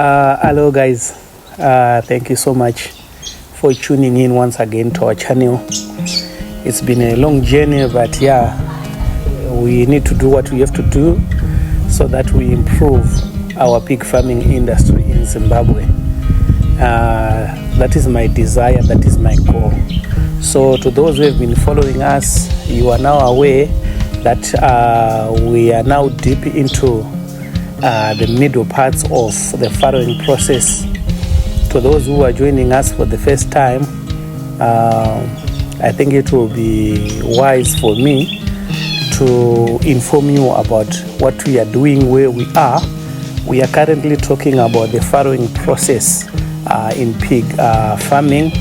Hello guys, thank you so much for tuning in once again to our channel. It's been a long journey, but yeah, we need to do what we have to do so that we improve our pig farming industry in Zimbabwe. That is my desire, that is my goal. So to those who have been following us, you are now aware that we are now deep into the middle parts of the farrowing process. To those who are joining us for the first time, I think it will be wise for me to inform you about what we are doing, where we are. We are currently talking about the farrowing process in pig farming.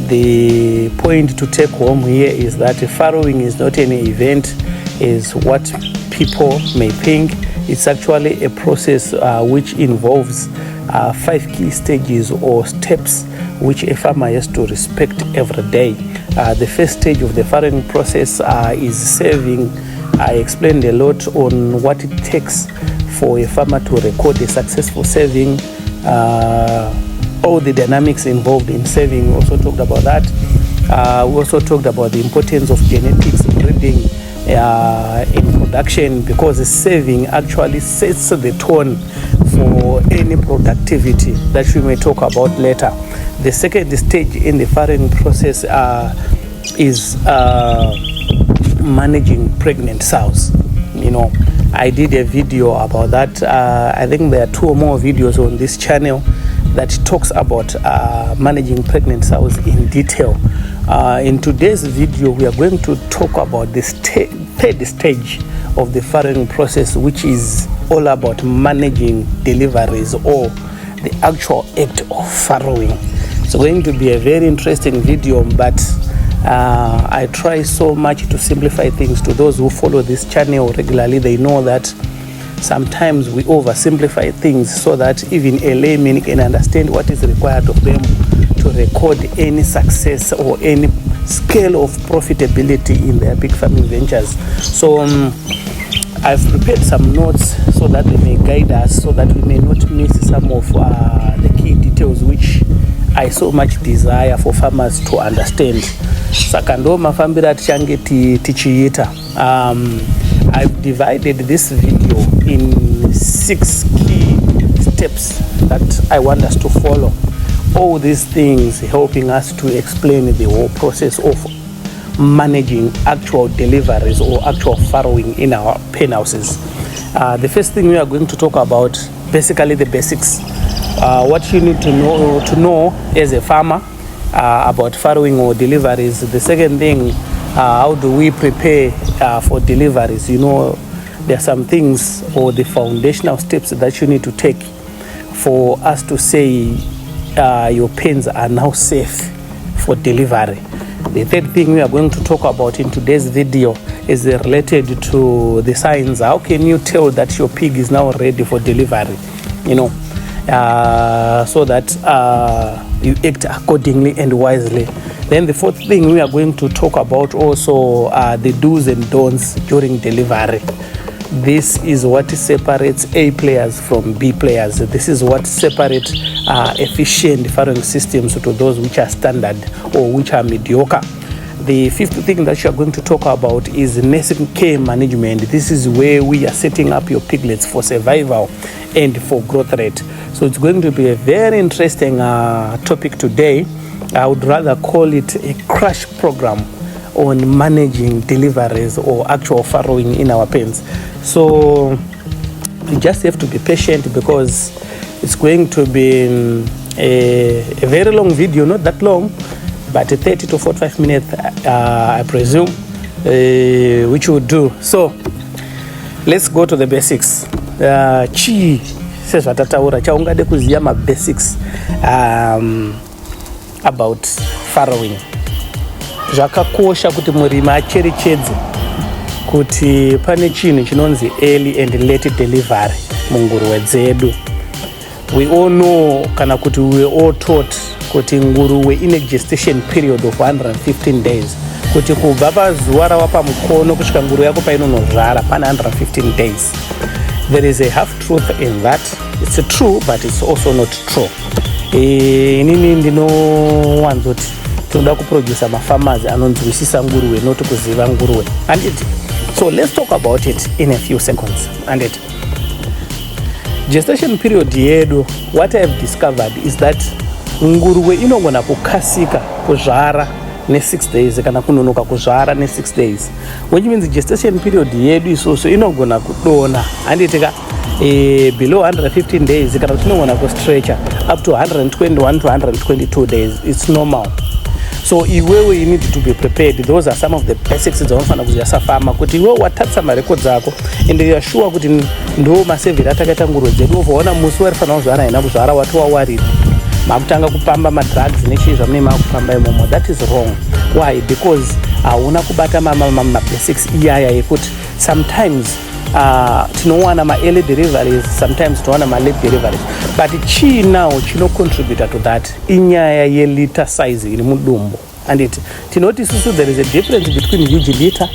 The point to take home here is that farrowing is not an event, is what people may think. It's actually a process which involves 5 key stages or steps which a farmer has to respect every day. The first stage of the farrowing process is saving. I explained a lot on what it takes for a farmer to record a successful saving, all the dynamics involved in saving. We also talked about that. We also talked about the importance of genetics, breeding, in production, because saving actually sets the tone for any productivity that we may talk about later. The second stage in the farrowing process is managing pregnant sows. You know, I did a video about that. I think there are 2 or more videos on this channel that talks about managing pregnant sows in detail. In today's video, we are going to talk about the third stage of the farrowing process, which is all about managing deliveries or the actual act of farrowing. It's going to be a very interesting video, but I try so much to simplify things. To those who follow this channel regularly, they know that sometimes we oversimplify things so that even a layman can understand what is required of them to record any success or any scale of profitability in their pig farming ventures. So I've prepared some notes so that they may guide us, so that we may not miss some of the key details which I so much desire for farmers to understand. Sakando mafambira tichange tichiita. I've divided this video in 6 key steps that I want us to follow. All these things helping us to explain the whole process of managing actual deliveries or actual farrowing in our pen houses. The first thing we are going to talk about, basically the basics. What you need to know as a farmer about farrowing or deliveries. The second thing, how do we prepare for deliveries? You know, there are some things or the foundational steps that you need to take for us to say your pens are now safe for delivery. The third thing we are going to talk about in today's video is related to the signs. How can you tell that your pig is now ready for delivery? You know, so that you act accordingly and wisely. Then the fourth thing we are going to talk about also the do's and don'ts during delivery. This is what separates A players from B players. This is what separates efficient farrowing systems to those which are standard or which are mediocre. The fifth thing that you are going to talk about is nursing care management. This is where we are setting up your piglets for survival and for growth rate. So it's going to be a very interesting topic today. I would rather call it a crash program on managing deliveries or actual farrowing in our pens. So you just have to be patient, because it's going to be a very long video, not that long, but 30 to 45 minutes, I presume, which we'll do. So let's go to the basics. Chaungade kuziya ma basics about farrowing. Zvakakosha kuti murimi acherechedze kuti pane chinhu chinonzi early and late delivery munguruwe dzedu. We all know, kana kuti we all taught, kuti nguruwe ine gestation period of 115 days. Kuti kubva pazuva rawapa mukono kusvika nguruwe yako painonozvara pane 115 days. There is a half truth in that. It's true, but it's also not true. Inini ndinowanzoti tinoda kuproduce mafarmers anonzwisisa nguruwe, not kuziva nguruwe. And so let's talk about it in a few seconds. And gestation period yedu, what I have discovered is that nguruwe inogona kukasika kuzvara ne6 days kana kunonoka kuzvara ne6 days, which means gestation period yedu isusu inogona kudona handitika below 115 days kana tinogona kustretcha up to 121 to 122 days. It's normal. So iwewe you need to be prepared. Those are some of the basics dzaunofana kuziva safama kuti iwewe watarisa marecords ako and you are sure kuti ndo masevheri atakaita nguruwe dzedu uvaona musi warifana kuzvara haina kuzvara watowawarira makutanga kupamba madrugs nechii zvamune makupamba imomo. That is wrong. Why? Because hauna kubata mabasics iyaya yekuti sometimes tinowana ma-early deliveries, sometimes tinowana ma-late deliveries, but chii now chinocontributor to that inyaya yeliter size iri mudumbu. And tinoti isusu there is a difference between huge liter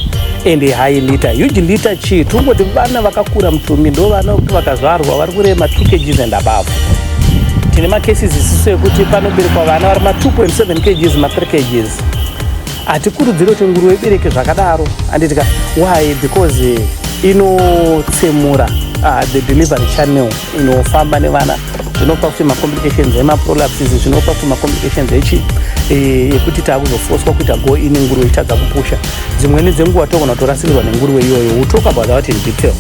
and a high liter. Huge liter chii tungoti vana vakakura mutumi ndo vana vakazvarwa vari kurema 2 kgs and above. Tine macases isusu ekuti panoberekwa vana vari ma2.7 kgs ma3 kgs. Hatikurudziri kuti nguruwe ibereke zvakadaro. Anditika why? Because inotsemura the delivery channel inofamba nevana, zvinopa kuti macomplications emaprolapses, zvinopa kuti macomplications ekuti takuzofoswa kuita go ini nguruwe ichadza kupusha. Dzimweni dzenguva togona kutorasirwa nenguruwe iyoyo. We'll talk about that in detail.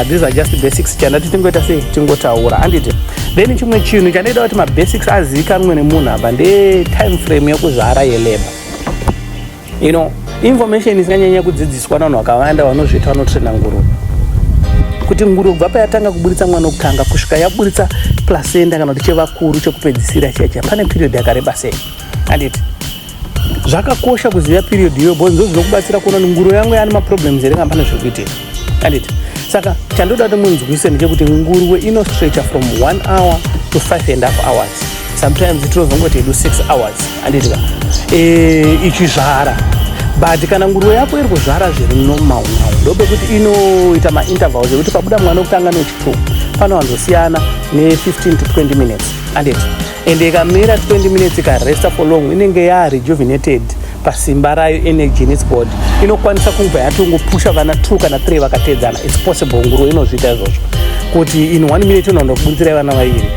These are just basics chandati tingoita sei tingotaura. Anditi then chimwe chinhu chandoda kuti mabasics azivikanwe nemunhu apa time frame yekuzvara yeleba. Information isikanyanya kudzidziswa navanhu vakawanda vanozviita vanotraina nguruwe. Kuti nguruwe kubva payatanga kuburitsa mwana wokutanga kusvika yaburitsa placenta kana kuti chevakuru chekupedzisira chiya pane period yakareba sei. Anditi zvakakosha kuziva period iyoyo because ndo zvinokubatsira kuona kuti nguruwe yangu yaane maproblems here kana pane zvekuitika. Anditi saka chandoda kuti munzwisise ndechekuti nguruwe inostretcha from 1 hour to 5.5 hours. Sometimes tinozongoti do 6 hours. Anditika ichizvara. But kana nguruwe yako iri kuzvara zviri normal ndopekuti inoita maintervals ekuti pabuda mwana wokutanga newechitatu panowanzosiyana ne15 to 20 minutes. And ikamira 20 minutes ikaresta for long inenge yarejuvenated pasimba rayo energy in its body, inokwanisa kunge yatongopusha vana 2 kana 3 vakatedzana. It's possible. Nguruwe inozviita izvozvo kuti in 1 minute inoenda kubuditsira vana vaviri.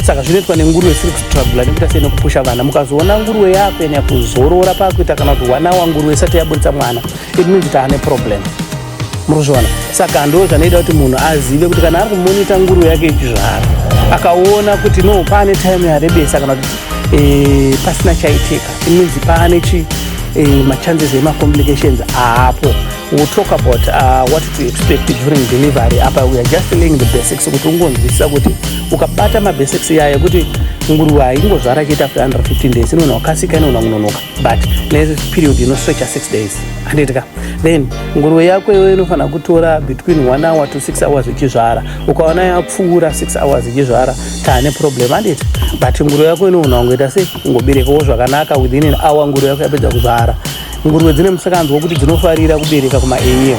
Saka zvinoitwa nenguruwe isiri kustruggle nekuita sei nekupusha vana. Mukazoona nguruwe yako ine kuzorora pakuita kana kuti 1 hour nguruwe isati yaburitsa mwana, it means kuti ane problem. Murozviona. Saka ndo zvanoita kuti munhu azive kuti kana ari kumonita nguruwe yake ichizvara akaona kuti no pane time yarebesa kana kuti pasina chaitika, it means paane machances ema-complications apo. We'll talk about what to expect during delivery. We are just laying the basics kuti ungonzwisisa kuti ukabata mabasics yaya kuti nguruwe haingozvara chiita after 115 days inoona wakasika inoona kunonoka, but next period inostretcha 6 days. Anditika then nguruwe yako iwe inofana kutora between 1 hour to 6 hours ichizvara. Ukaona yapfuura 6 hours ichizvara taane problem. Anditi but nguruwe yako inoona kungoita sei kungoberekawo zvakanaka within an hour nguruwe yako yapedza kuzvara. Nguruwe dzine musakanzwa kuti dzinofarira kubereka kuma-AM.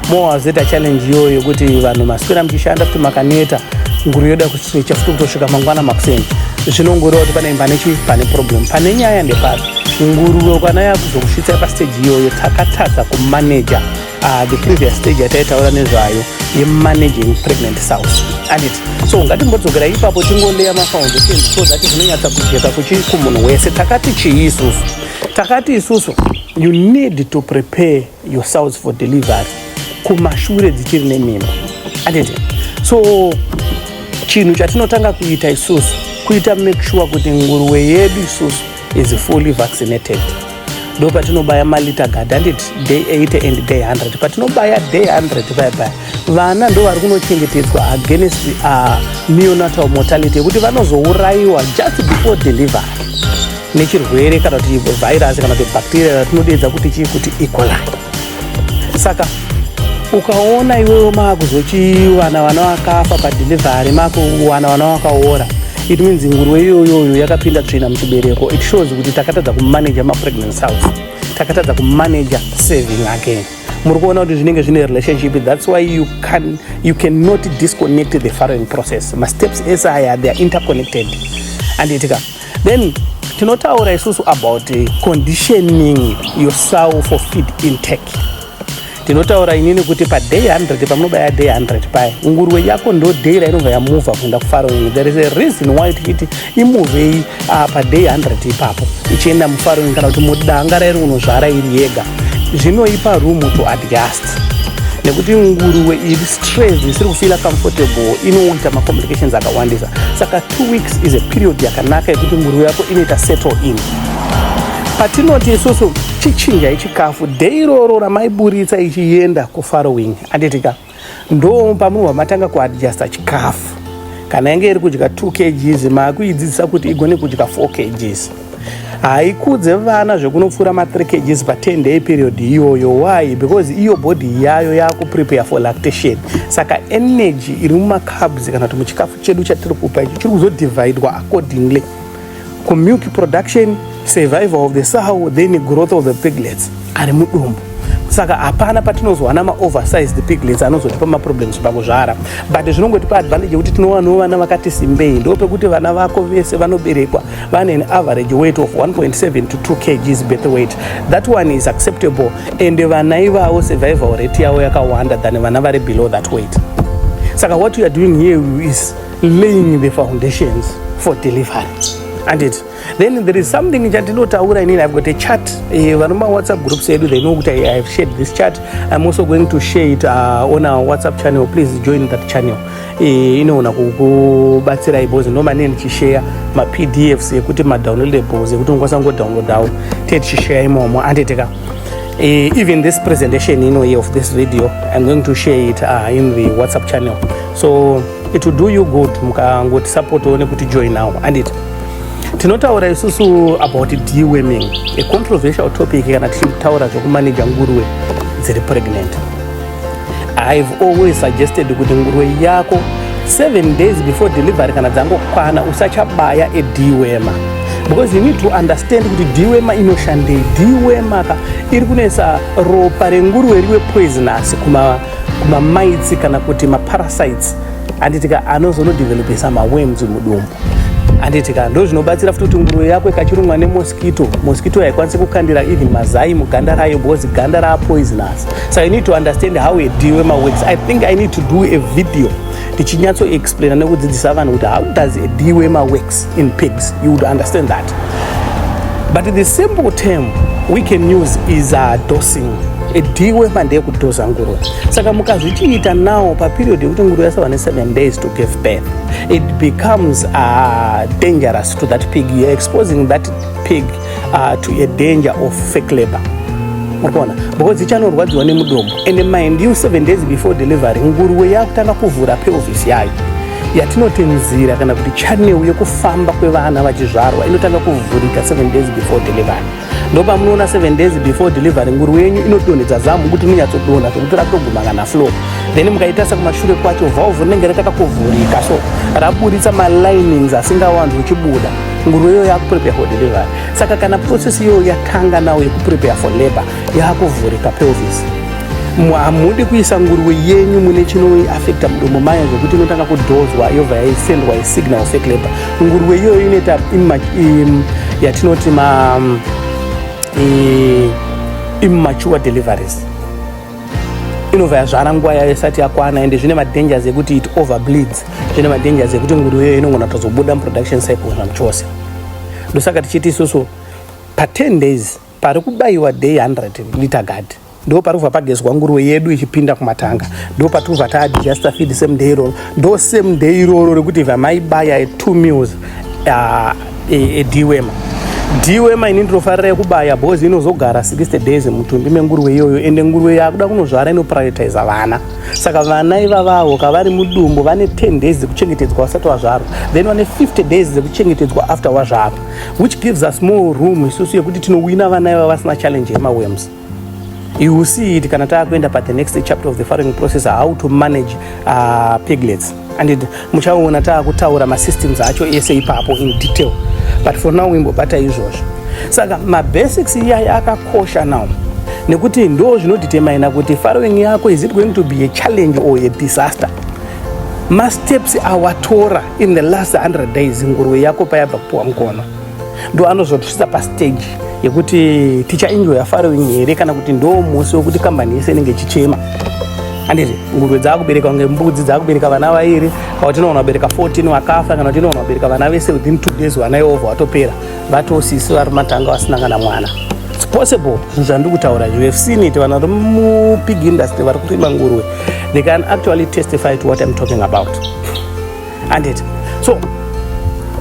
More wazeta challenge iyoyo kuti vanhu maswera muchishanda kuti makaneta nguruwe yoda kustretcha futi kutosvika mangwana makuseni. Zvinongoreva kuti pane imba pane problem. Pane nyaya ndepari nguruwe kana yakuzokusvitsa pastage iyoyo takatadza kumanager the previous stage yataitaura nezvayo yemanaging pregnant sows. Anditi so ngatimbodzokera ipapo tingoleya mafoundations so that zvinonyatsa kujeka kumunhu wese. Takati chii isusu? Takati isusu you need to prepare yourselves for delivery kumashure dzichiri nemimba. Anditi so chinhu chatinotanga kuita isusu kuita make sure kuti nguruwe yedu isusu is fully vaccinated. Ndo patinobaya malita gad. Anditi day 80 and day 100. Patinobaya day 100 paya vana ndo vari kunochengetedzwa against neonatal mortality yekuti vanozourayiwa just before delivery nechirwere kana kuti virus kana kuti bacteria ratinodedza kuti chii kuti E. coli. Saka ukaona iwewe makuzochiwana vana vakafa padelivery makuwana vana vakaora, it means nguruwe iyoyo yakapinda tsvina muchibereko. It shows kuti takatadza kumanager ma-pregnant cells, takatadza kumanager saving again. muri kuona kuti zvinenge zvine relationship. That's why you cannot disconnect the farrowing process. Ma steps ese aya they are interconnected. Anditika then tinotaura isusu about conditioning yourself for feed intake. Tinotaura inini kuti pa day 100 pamunobaya day 100 paya nguruwe yako ndo day rainobva yamuvha kuenda kufarrowing. There is a reason why tikiti imuvhei pa day 100 ipapo ichienda mufarrowing kana kuti mudanga rairi unozvara iri yega. Zvinoipa room to adjust nekuti nguruwe iri stress isiri kufila comfortable inoita ma complications akawandisa. Saka 2 weeks is a period yakanaka yekuti nguruwe yako inoita settle in. Patinoti isusu chichinja ichikafu day iroro ramaiburitsa ichienda kufarrowing anditika ndo pamunobva matanga kuadjusta chikafu. Kana yange iri kudya 2 kgs makuidzidzisa kuti igone kudya 4 kgs. Haikudze vana zvekunopfuura ma 3 kgs pa 10 day period iyoyo. Why? Because iyo body yayo yakuprepare for lactation. Saka energy iri muma carbs kana kuti muchikafu chedu chatiri kupa ichi chiri kuzodividwa accordingly ku milk production, survival of the sow, then growth of the piglets ari mudumbu. Saka hapana patinozwana ma oversized piglets anozotipa ma problems pakuzvara. But zvinongotipa advantage yekuti tinowana vana vakati simbei. Ndo pekuti vana vako vese vanoberekwa vane an average weight of 1.7 to 2 kgs birth weight. That one is acceptable and vana ivavo survival rate yavo yakawanda than vana vari below that weight. Saka what we are doing here is laying the foundations for delivery. And then there is something chatinotaura inini. I've got a chat vanoma WhatsApp groups edu, they know that I have shared this chat. I'm also going to share it on our WhatsApp channel. Please join that channel. Inoona kubatsira ibozi no manene chishare ma PDFs ekuti ma downloadables ekuti ungakwanisa ngodownloadawo tichishare imomo. Anditeka even this presentation of this video I'm going to share it in the WhatsApp channel, so it will do you good mukangoti support one kuti join now. And tinotaura isusu about deworming, a controversial topic kana tichitaura zvokumanage nguruwe dziri pregnant. I've always suggested kuti nguruwe yako 7 days before delivery kana dzangokwana usachabaya a dewormer, because you need to understand kuti dewormer inoshandei. Dewormer iri kunesa ropa renguruwe riwe poisonous kuma mites kana kuti ma parasites anditika anozonodevelopesa ma worms mudumbu. Anditika ndo zvinobatsira futi kuti nguruwe yako ikachirumwa nemosquito haikwanisi kukandira even mazai muganda rayo because ganda ra poisonous. So you need to understand how a dewormer works. I think I need to do a video tichinyatso explain nekudzidzisa vanhu kuti how does a dewormer works in pigs. You would understand that. But the simple term we can use is dosing. A dewormer ndeyekudosa nguruwe. Saka mukazvichiita now pa period yekuti nguruwe yasava ne 7 days to give birth, it becomes dangerous to that pig. You are exposing that pig to a danger of fake labor. Because ichanorwadziwa nemudomo. And mind you, 7 days before delivery nguruwe yakutanga kuvhura pelvis yayo yatinotenzira kana kuti channel yekufamba kwevana vachizvarwa inotanga kuvhurika 7 days before delivery. Ndoba munoona 7 days before delivery nguruwe yenyu inodonhedza zamu kuti munyatsodonha zvekuti ratoguma kana floor. Then mukaitasa kumashure kwacho valve rinenge rataka kuvhurika, so raburitsa ma linings asingawanzi uchibuda. Nguruwe iyo yakuprepare for delivery. Saka kana process iyo yatanga nawo yekuprepare for labor yakuvhurika pelvis, hamudi kuisa nguruwe yenyu mune chinoaffecta mudomo mayo zvekuti inotanga kudhozwa yobva yaisendwa isignal fake labor. Nguruwe iyoyo inoita yatinoti immature deliveries. Inobva yazvara nguva yayo isati yakwana, ende zvine madangers ekuti it overbleeds, zvine madangers ekuti nguruwe iyoyo inogona kutozobuda muproduction cycle zvamuchose. Ndosaka tichiti isusu pa 10 days pari kubayiwa day 100 liter guard ndo pari kubva pagezwa nguruwe yedu ichipinda kumatanga, ndo patiri kubva taadjusta feed same day iroro. Ndo same day iroro rekuti vamaibaya 2 meals a dewormer. Dewormer ini ndinofarira kubaya because inozogara 60 days mutumbi menguruwe iyoyo, ende nguruwe yakuda kunozvara inoprioritize vana. Saka vana ivavavo kavari mudumbu vane 10 days dzekuchengetedzwa vasati vazvarwa, then vane 50 days dzekuchengetedzwa after wazvarwa, which gives us more room isusu yekuti tinowina vana ivava vasina challenge yemaworms. You will see it kana taakuenda pa the next chapter of the farrowing process, how to manage piglets. And muchaona taakutaura masystems acho ese ipapo in detail, but for now imbobata izvozvo. Saka mabasics iya yakakosha now nekuti ndo zvinodetermine kuti farrowing yako is it going to be a challenge or a disaster. Masteps awatora in the last 100 days nguruwe yako payabva kupuwa mukono ndo anozotisvitsa pastage yekuti tichaenjoya farrowing here kana kuti ndo musi wekuti kambani yese inenge ichichema. Anditi nguruwe dzakubereka kunge mbudzi dzakubereka vana vairi kana kuti inoona kubereka 14 wakafa kana kuti inoona kubereka vana vese within 2 days vana ivovo vatopera vatosisi vari matanga vasina kana mwana. It's possible zvandiri kutaura. You have seen it. Vanhu vari mupig industry vari kurima nguruwe, they can actually testify to what I'm talking about. Anditi so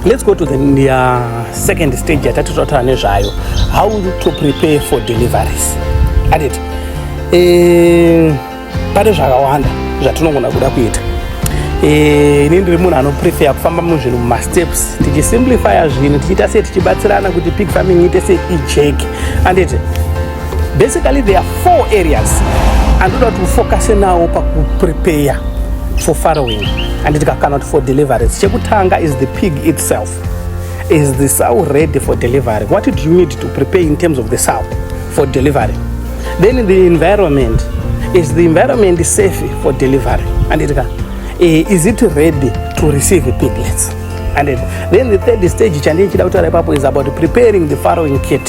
let's go to the second stage yatati totaura nezvayo, how to prepare for deliveries. Anditi pane zvakawanda zvatinogona kuda kuita. Ini ndiri munhu anoprefer kufamba muzvinhu mumasteps tichisimplifya zvinhu tichiita sei tichibatsirana kuti pig farming iite sei ijeke. Anditi basically there are 4 areas andoda kuti ufocuse nawo pakuprepare for farrowing anditi kana for deliveries. Chekutanga is the pig itself. Is the sow ready for delivery? What do you need to prepare in terms of the sow for delivery? Then the environment. Is the environment safe for delivery? Anditi is it ready to receive piglets? And then the third stage is about preparing the farrowing kit.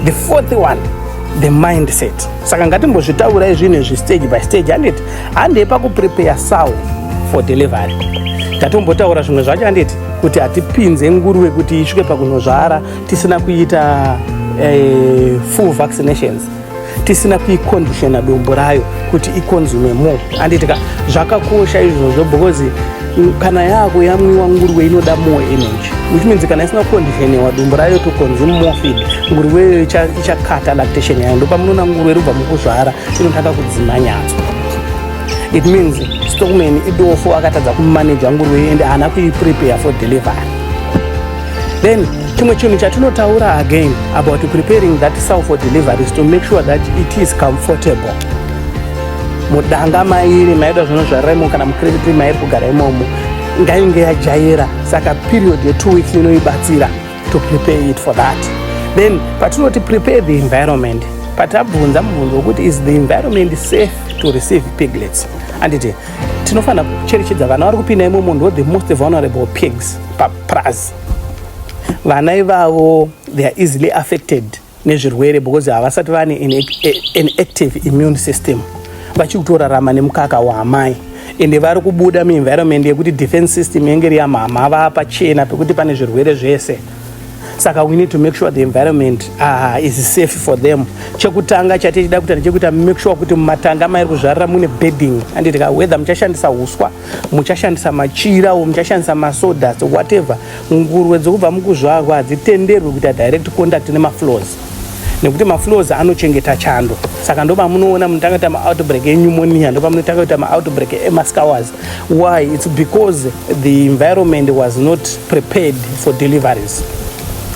The fourth one, the mindset. Saka ngatimbozvitaura izvinhu stage by stage. Hande pakuprepare sow for delivery. Tatombotaura zvimwe zvacho handiti kuti hatipinze nguruwe kuti isvike pakunozvara tisina kuita full vaccinations, tisina kuiconditiona dumbu rayo kuti iconsume more. Anditika zvakakosha izvozvo because kana yako yamwiwa nguruwe inoda more energy, which means kana isina kukonditioniwa dumbu rayo to consume more feed, nguruwe ichakata lactation yayo. Ndopamunoona nguruwe rubva mukuzvara inotanga kudzima nyatso. It means Stockman idofo akatadza kumanage nguruwe and haana kuiprepare for delivery. Then chimwe chinhu chatinotaura again about preparing that sow for delivery is to make sure that it is comfortable. Mudanga mairi maida zvino zvarimo kana mukrediti mairi kugara imomo ngainge yajaira, saka period ye 2 weeks inoibatsira to prepare it for that. Then patinoti prepare the environment, patabvunza mubvunzo wekuti is the environment safe to receive piglets. Anditi tinofana kucherechedza vana vari kupinda imomo ndo the most vulnerable pigs plus vana ivavo they are easily affected nezvirwere because havasati vane an active immune system, vachikutorarama nemukaka waamai ende vari kubuda muenvironment yekuti defense system yenge iri yamama vapachena pekuti pane zvirwere zvese. Saka we need to make sure the environment is safe for them. Chekutanga chatichida kuita ndechekuti make sure kuti mumatanga mairi kuzvarira mune bedding. Anditi whether muchashandisa uswa, muchashandisa machira, muchashandisa masawdust, whatever, nguruwe dzokubva mukuzvarwa hadzitenderwi kuita direct contact nemafloors, nekuti mafloors anochengeta chando. Saka ndoba munoona munotanga kuita ma-outbreak pneumonia, ndoba munotanga kuita ma-outbreak emascawas. Why? It's because the environment was not prepared for deliveries.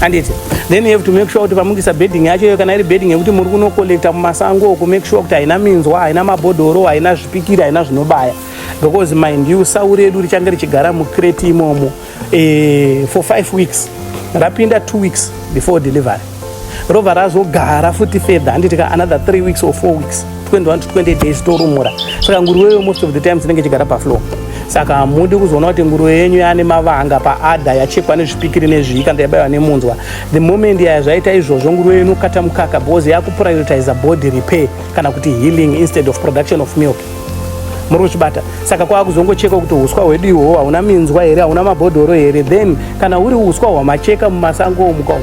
Anditi then you have to make sure kuti pamungisa bedding yacho kana iri bedding yekuti muri kunokolekta mumasango ku make sure kuti haina minzwa, haina mabhodhoro, haina zvipikira, haina zvinobaya, because mind you sau redu richanga richigara mukreti imomo for 5 weeks, rapinda 2 weeks before delivery, rova razogara futi further anditika another 3 weeks or 4 weeks, 21 to 20 days torumura. Saka nguruwe most of the time inenge chigara pafloor. Saka hamudi kuzoona kuti nguruwe yenyu yaane mavanga paadha yachekwa nezvipikiri nezvii kana yabaywa nemunzwa. The moment yazvaita izvozvo nguruwe yenu kata mukaka because yakuprioritize body repair kana kuti healing instead of production of milk. Muri kuchibata. Saka kwakuzongocheka kuti uswa hwedu ihwo hauna minzwa here, hauna mabhodhoro here, then kana uri uswa hwamacheka mumasango omuka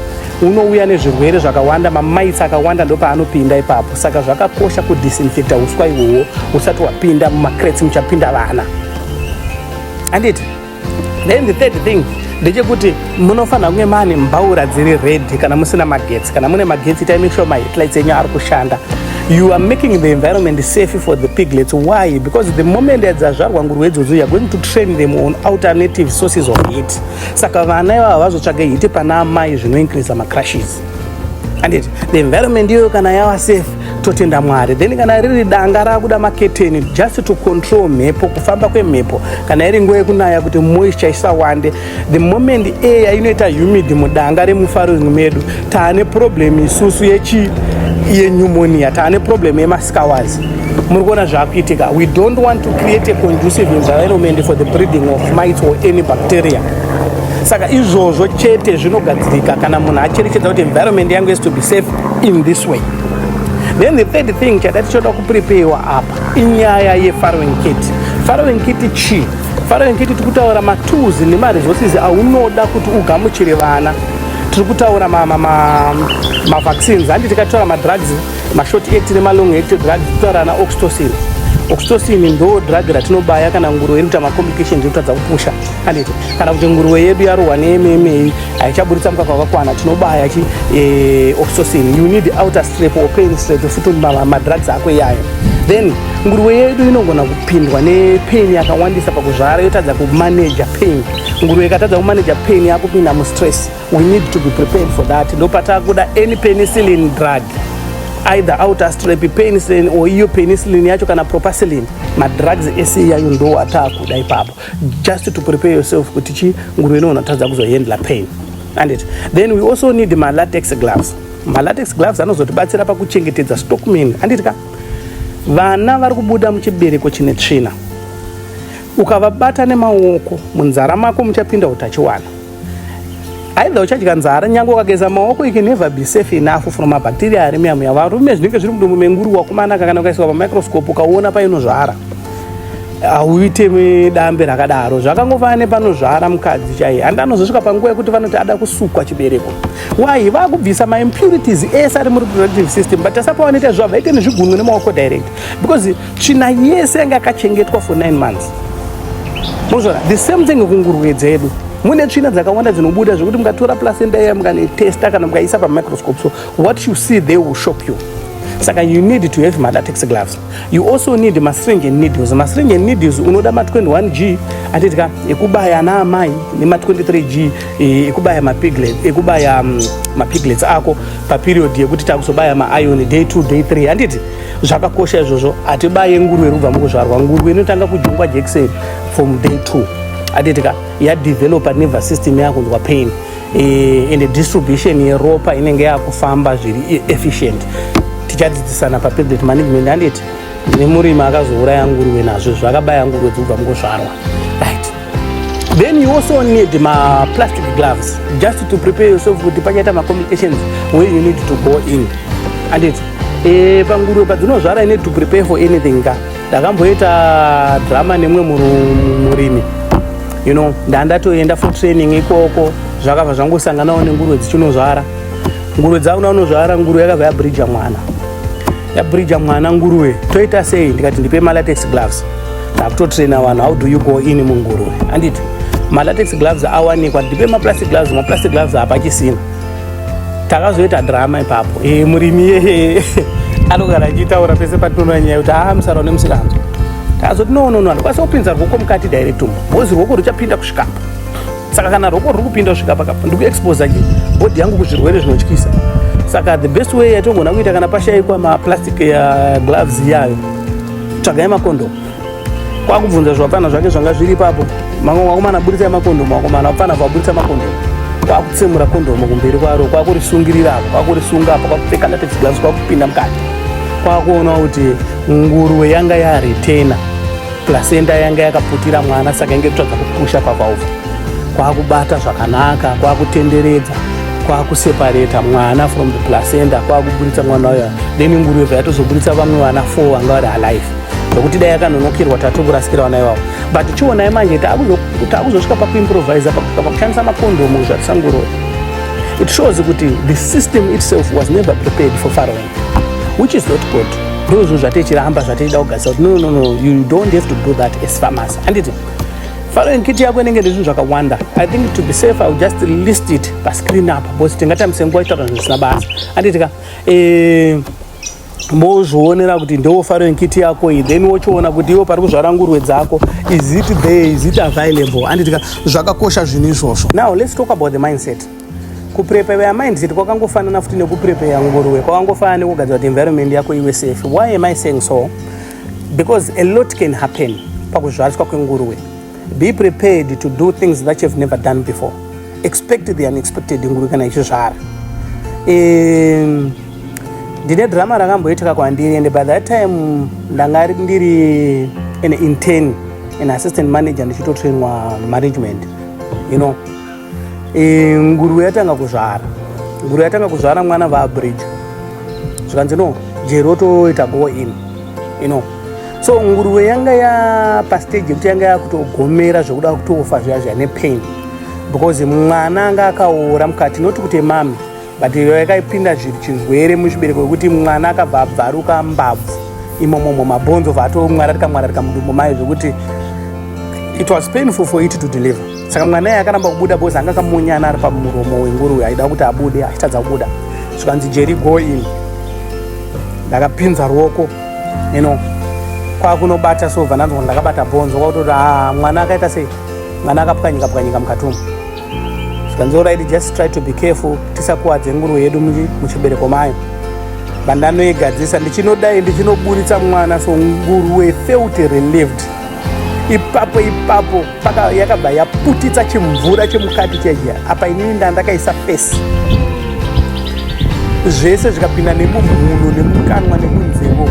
unouya nezvirwere zvakawanda, mamites akawanda ndo paanopinda ipapo. Saka zvakakosha kudisinfecta uswa ihwo usati wapinda mumakrets muchapinda vana. Anditi then the third thing ndechekuti munofana kunge mane mbaura dziri ready kana musina magetsi. Kana mune magetsi itai make sure ma-headlights enyu ari kushanda. You are making the environment safe for the piglets. Why? Because the moment dzazvarwa nguruwe idzodzo you are going to train them on alternative sources of heat. Saka vana ivava vazotsvage hiti pana amai zvinoincrease macrashes. and the environment iyo kana yava safe totenda Mwari. Then kana riri danga rakuda maketeni just to control mhepo, kufamba kwemhepo, kana iri nguva yekunaya kuti moisture isawande, the moment air inoita humid mudanga remufarrowing medu, taane problem isusu pneumonia, taane problem yemascawas. Murikuona zvakuitika. We don't want to create a conducive environment for the breeding of mites or any bacteria. Saka izvozvo chete zvinogadzirika kana munhu acherechedza kuti environment yangu is to be safe in this way. Then the third thing chada tichoda kupreparewa apa inyaya yefarrowing kit. Farrowing kit chi? Farrowing kit tikutaura matools nemaresources aunoda kuti ugamuchire vana. Tikutaura ma-vaccines, handi tikataura ma-drugs, ma-short acting nema-long acting drugs, tikutaura na oxytocin. Oxytocin ndo drug ratinobaya kana nguruve iri kuita ma-complications irikutadza kupusha. Handiti kana kuti nguruve yedu yarohwa ne-MMA haichaburitsa mukaka wakakwana, tinobaya oxytocin. You need outer strap or pain strap futi ma-drugs ako iyayo. Then nguruve yedu inogona kupindwa nepain yakawandisa pakuzvara, yotadza kumanage pain. Nguruve ikatadza kumanage pain yakupinda mustress. We need to be prepared for that. Ndopatakuda any penicillin drug, either outer strep penicillin or iyo penicillin yacho kana propacillin, madrugs ese yayo ndo atakuda ipapo, just to prepare yourself kuti chi nguruve inotadza kuzohandla pain. And it then we also need my latex gloves. My latex gloves anozotibatsira pakuchengetedza Stockman. Anditika vana vari kubuda muchibereko chine tsvina, ukavabata nemaoko munzara mako muchapinda utachiwana. Either uchadya nzara nyange ukageza maoko, you can never be safe enough from mabacteria ari muya varume zvinenge zviri mudumbu menguruve wakumanaka kana ukaiswa pamicroscope ukaona painozvara auite dambe rakadaro. Zvakangofana nepanozvara mukadzi chaiye, handi anozosvika panguva yekuti vanoti ada kusukwa chibereko. Why? Vakubvisa ma-impurities ese ari reproductive system, but tasapawanoita zvavo vaite nezvigunwe nemaoko direct, because tsvina yese yanga yakachengetwa for 9 months. Muzvona the same thing kunguruve dzedu. Mune tsvina dzakawanda dzinobuda zvokuti mukatora placenta iya mukanetesta kana mukaisa pamicroscope, so what you see there will shock you. Saka you need to have my latex gloves. You also need my syringe and needles. My syringe and needles unoda ma 21G atitika ekubaya ana amai nema 23G ekubaya ma piglets ako pa period yekuti takusobaya ma iron day 2 day 3. Anditi zvakakosha izvozvo. Atibaye nguruve rubva mukuzvarwa. Nguruve inotanga kujungwa jekiseni from day 2. Aditika ya develop a nervous system yakunzwa pain and the distribution yeropa inenge yakufamba zviri efficient. Tichadzidzisana papiglet management. Anditi nemurimi akazouraya nguruve nazvo zvakabaya nguruve dzobva mukuzvarwa, right? Then you also need my plastic gloves just to prepare yourself kuti pachaita ma complications where you need to go in. Anditi panguruve padzinozvara, you need to prepare for anything. Ndakamboita drama nemwe murimi, you know, ndandatoenda for training ikoko, zvakabva zvangosanganawo nenguruve dzichinozvara. Nguruve dzaunozvara, nguruve yakabva yabridja mwana nguruve. Toita sei? Ndikati ndipe ma latex gloves. Ndakutotraina vanhu how do you go in munguruve. Anditi ma latex gloves awanikwa, ndipe ma plastic gloves hapachisina. Takazoita drama ipapo. Murimi anogara achitaura pese patinoona nyaya kuti musara nemusikanzo. Takazoti no, handikwanisa kupinza ruoko mukati direct umu, bhozi ruoko ruchapinda kusvikapa. Saka kana ruoko ruri kupinda kusvikapa kapa ndikuexpose body yangu kuzvirwere zvinotyisa. Saka the best way yatogona kuita kana pashayikwa maplastic gloves iyayo, tsvagai makondomu. Kwakubvunza zvapana zvake zvanga zviri ipapo, mamwe wakomana aburitsa makondomu, wakomana wapana vaburitsa makondomu, kwakutsemura kondomu kumberi kwaro, kwakurisungirira apo, kwakurisunga apo, kwakupfeka latex gloves, kwakupinda mukati, kwakuona kuti nguruve yanga yaretena placenta yanga yakaputira mwana, saka inge kutsvaga kupusha pavalve, kwakubata zvakanaka, kwakutenderedza, kwakuseparata mwana from the placenta, kwakuburitsa mwana uya. Then nguruve yatozoburitsa vamwe vana 4 vanga vari alive, zvokuti dai yakanonokerwa tatokurasikira vana ivavo. But chionai manje takuzosvika pakuimprovisa pakushandisa makondomu kuzvatisa nguruve. It shows kuti the system itself was never prepared for farrowing, which is not good. Ndozvo zvatechiramba zvatechida kugadzisa kuti no, you don't have to do that as farmers. Anditi farrowing kit yako inenge ndezvinhu zvakawanda. I think to be safe I will just list it pa screen apa, because tingatambise nguva itaura zvisina basa. Anditika mozvionera kuti ndo farrowing kit yako iyi, then wochiona kuti iwo pari kuzvara nguruve dzako, is it there, is it available. Anditika zvakakosha zvinhu izvozvo. Now let's talk about the mindset. kuprepare mindset kwakangofanana futi nekuprepare nguruwe, kwakangofanana nekugadzira kuti environment yako iwe safe. Why am I saying so? Because a lot can happen pakuzvariswa kwenguruwe. Be prepared to do things that you've never done before. Expect the unexpected nguruwe kana ichizvara. Ndine drama rakamboitika kwandiri, and by that time ndanga ndiri an intern, an assistant manager ndichitotrainwa management, you know. Nguruwe yatanga kuzvara mwana vaabridge zvikanzi no jeroto ita go in, you know. So nguruwe yanga ya pastage yekuti yanga yakutogomera zvekuda kutofa zviya nepain, because mwana anga akaora mukati, noti kuti mami, but yakaipinda chirwere muchibereko kuti mwana akabva abvaruka mbabvu imomo mabhonzo vatomwararika mudumbu mayo zvekuti it was painful for it to deliver. Saka mwana iye akaramba kubuda because anga akamunyana ari pamuromo wenguruwe, aida kuti abude, achitadza kubuda. Zvikanzi Jerry go in. Ndakapinza ruoko, you know, kwakunobata sova, nanzo ndakabata bhonzo, kwakutoti mwana akaita sei, mwana akapwanyika mukatumu. Zvikanzi alright, just try to be careful, tisakuwadze nguruwe yedu muchibereko mayo. Bandanoigadzisa, ndichinodai ndichinoburitsa mwana, so nguruwe felt relieved. Ipapo paka yakabva yaputitsa chimvura chemukati cheja, apa inini ndandakaisa face zvese zvikapinda nemumhuno nemukanwa nemunzeve,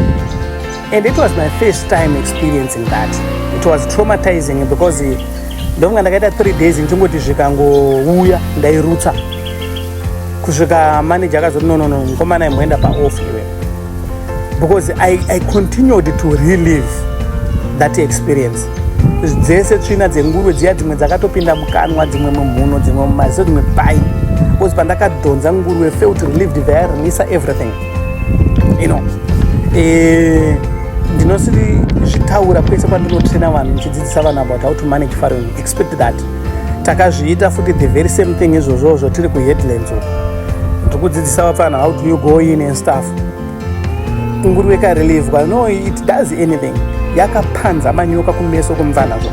and it was my first time experiencing that. It was traumatizing because ndonga ndakaita 3 days ndichingoti zvikangouya ndairutsa kusvika manager akazoti no mukomana imboenda paoff iwe, because I continued to relive that experience. Dzese tsvina dzenguruwe dziya dzimwe dzakatopinda mukanwa, dzimwe mumhuno, dzimwe mumaziso, dzimwe pai, because pandakadhonza nguruwe felt relieved, vairemisa everything, you know. Ndinosiri zvitaura kwese kwandinotraina vanhu ndichidzidzisa vanhu about how to manage farrowing. Expect that. Takazviita futi the very same thing izvozvo tiri kuheadlands uko, tikudzidzisa vapana how do you go in and stuff. Nguruwe karelieve kwa no, it does anything. Yakapanza manyoka kumeso kumvanako,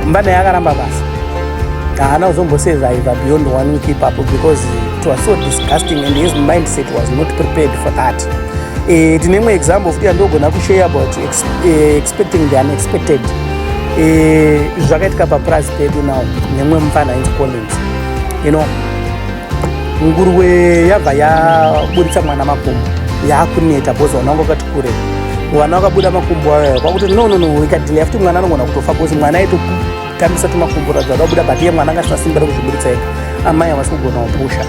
mbana yakaramba basa, haana kuzombosurvive beyond 1 week ipapo, because it was so disgusting and his mindset was not prepared for that. Tinemwe example futi andogona kushare about expecting the unexpected. Zvakaitika paprazi pedu now nemwe mufana ainzi Collins, you know. Nguruwe yabva yaburitsa mwana makumbo, yakuneta because wananga wakati kure, mwana wakabuda makumbo ayo, kwakuti no ikadhile futi mwana anogona kutofa because mwana aitotambisa tumakumbo radza akabuda, but iye mwana angasina simba rekuzviburitsa ega, amai havasi kugona kupusha,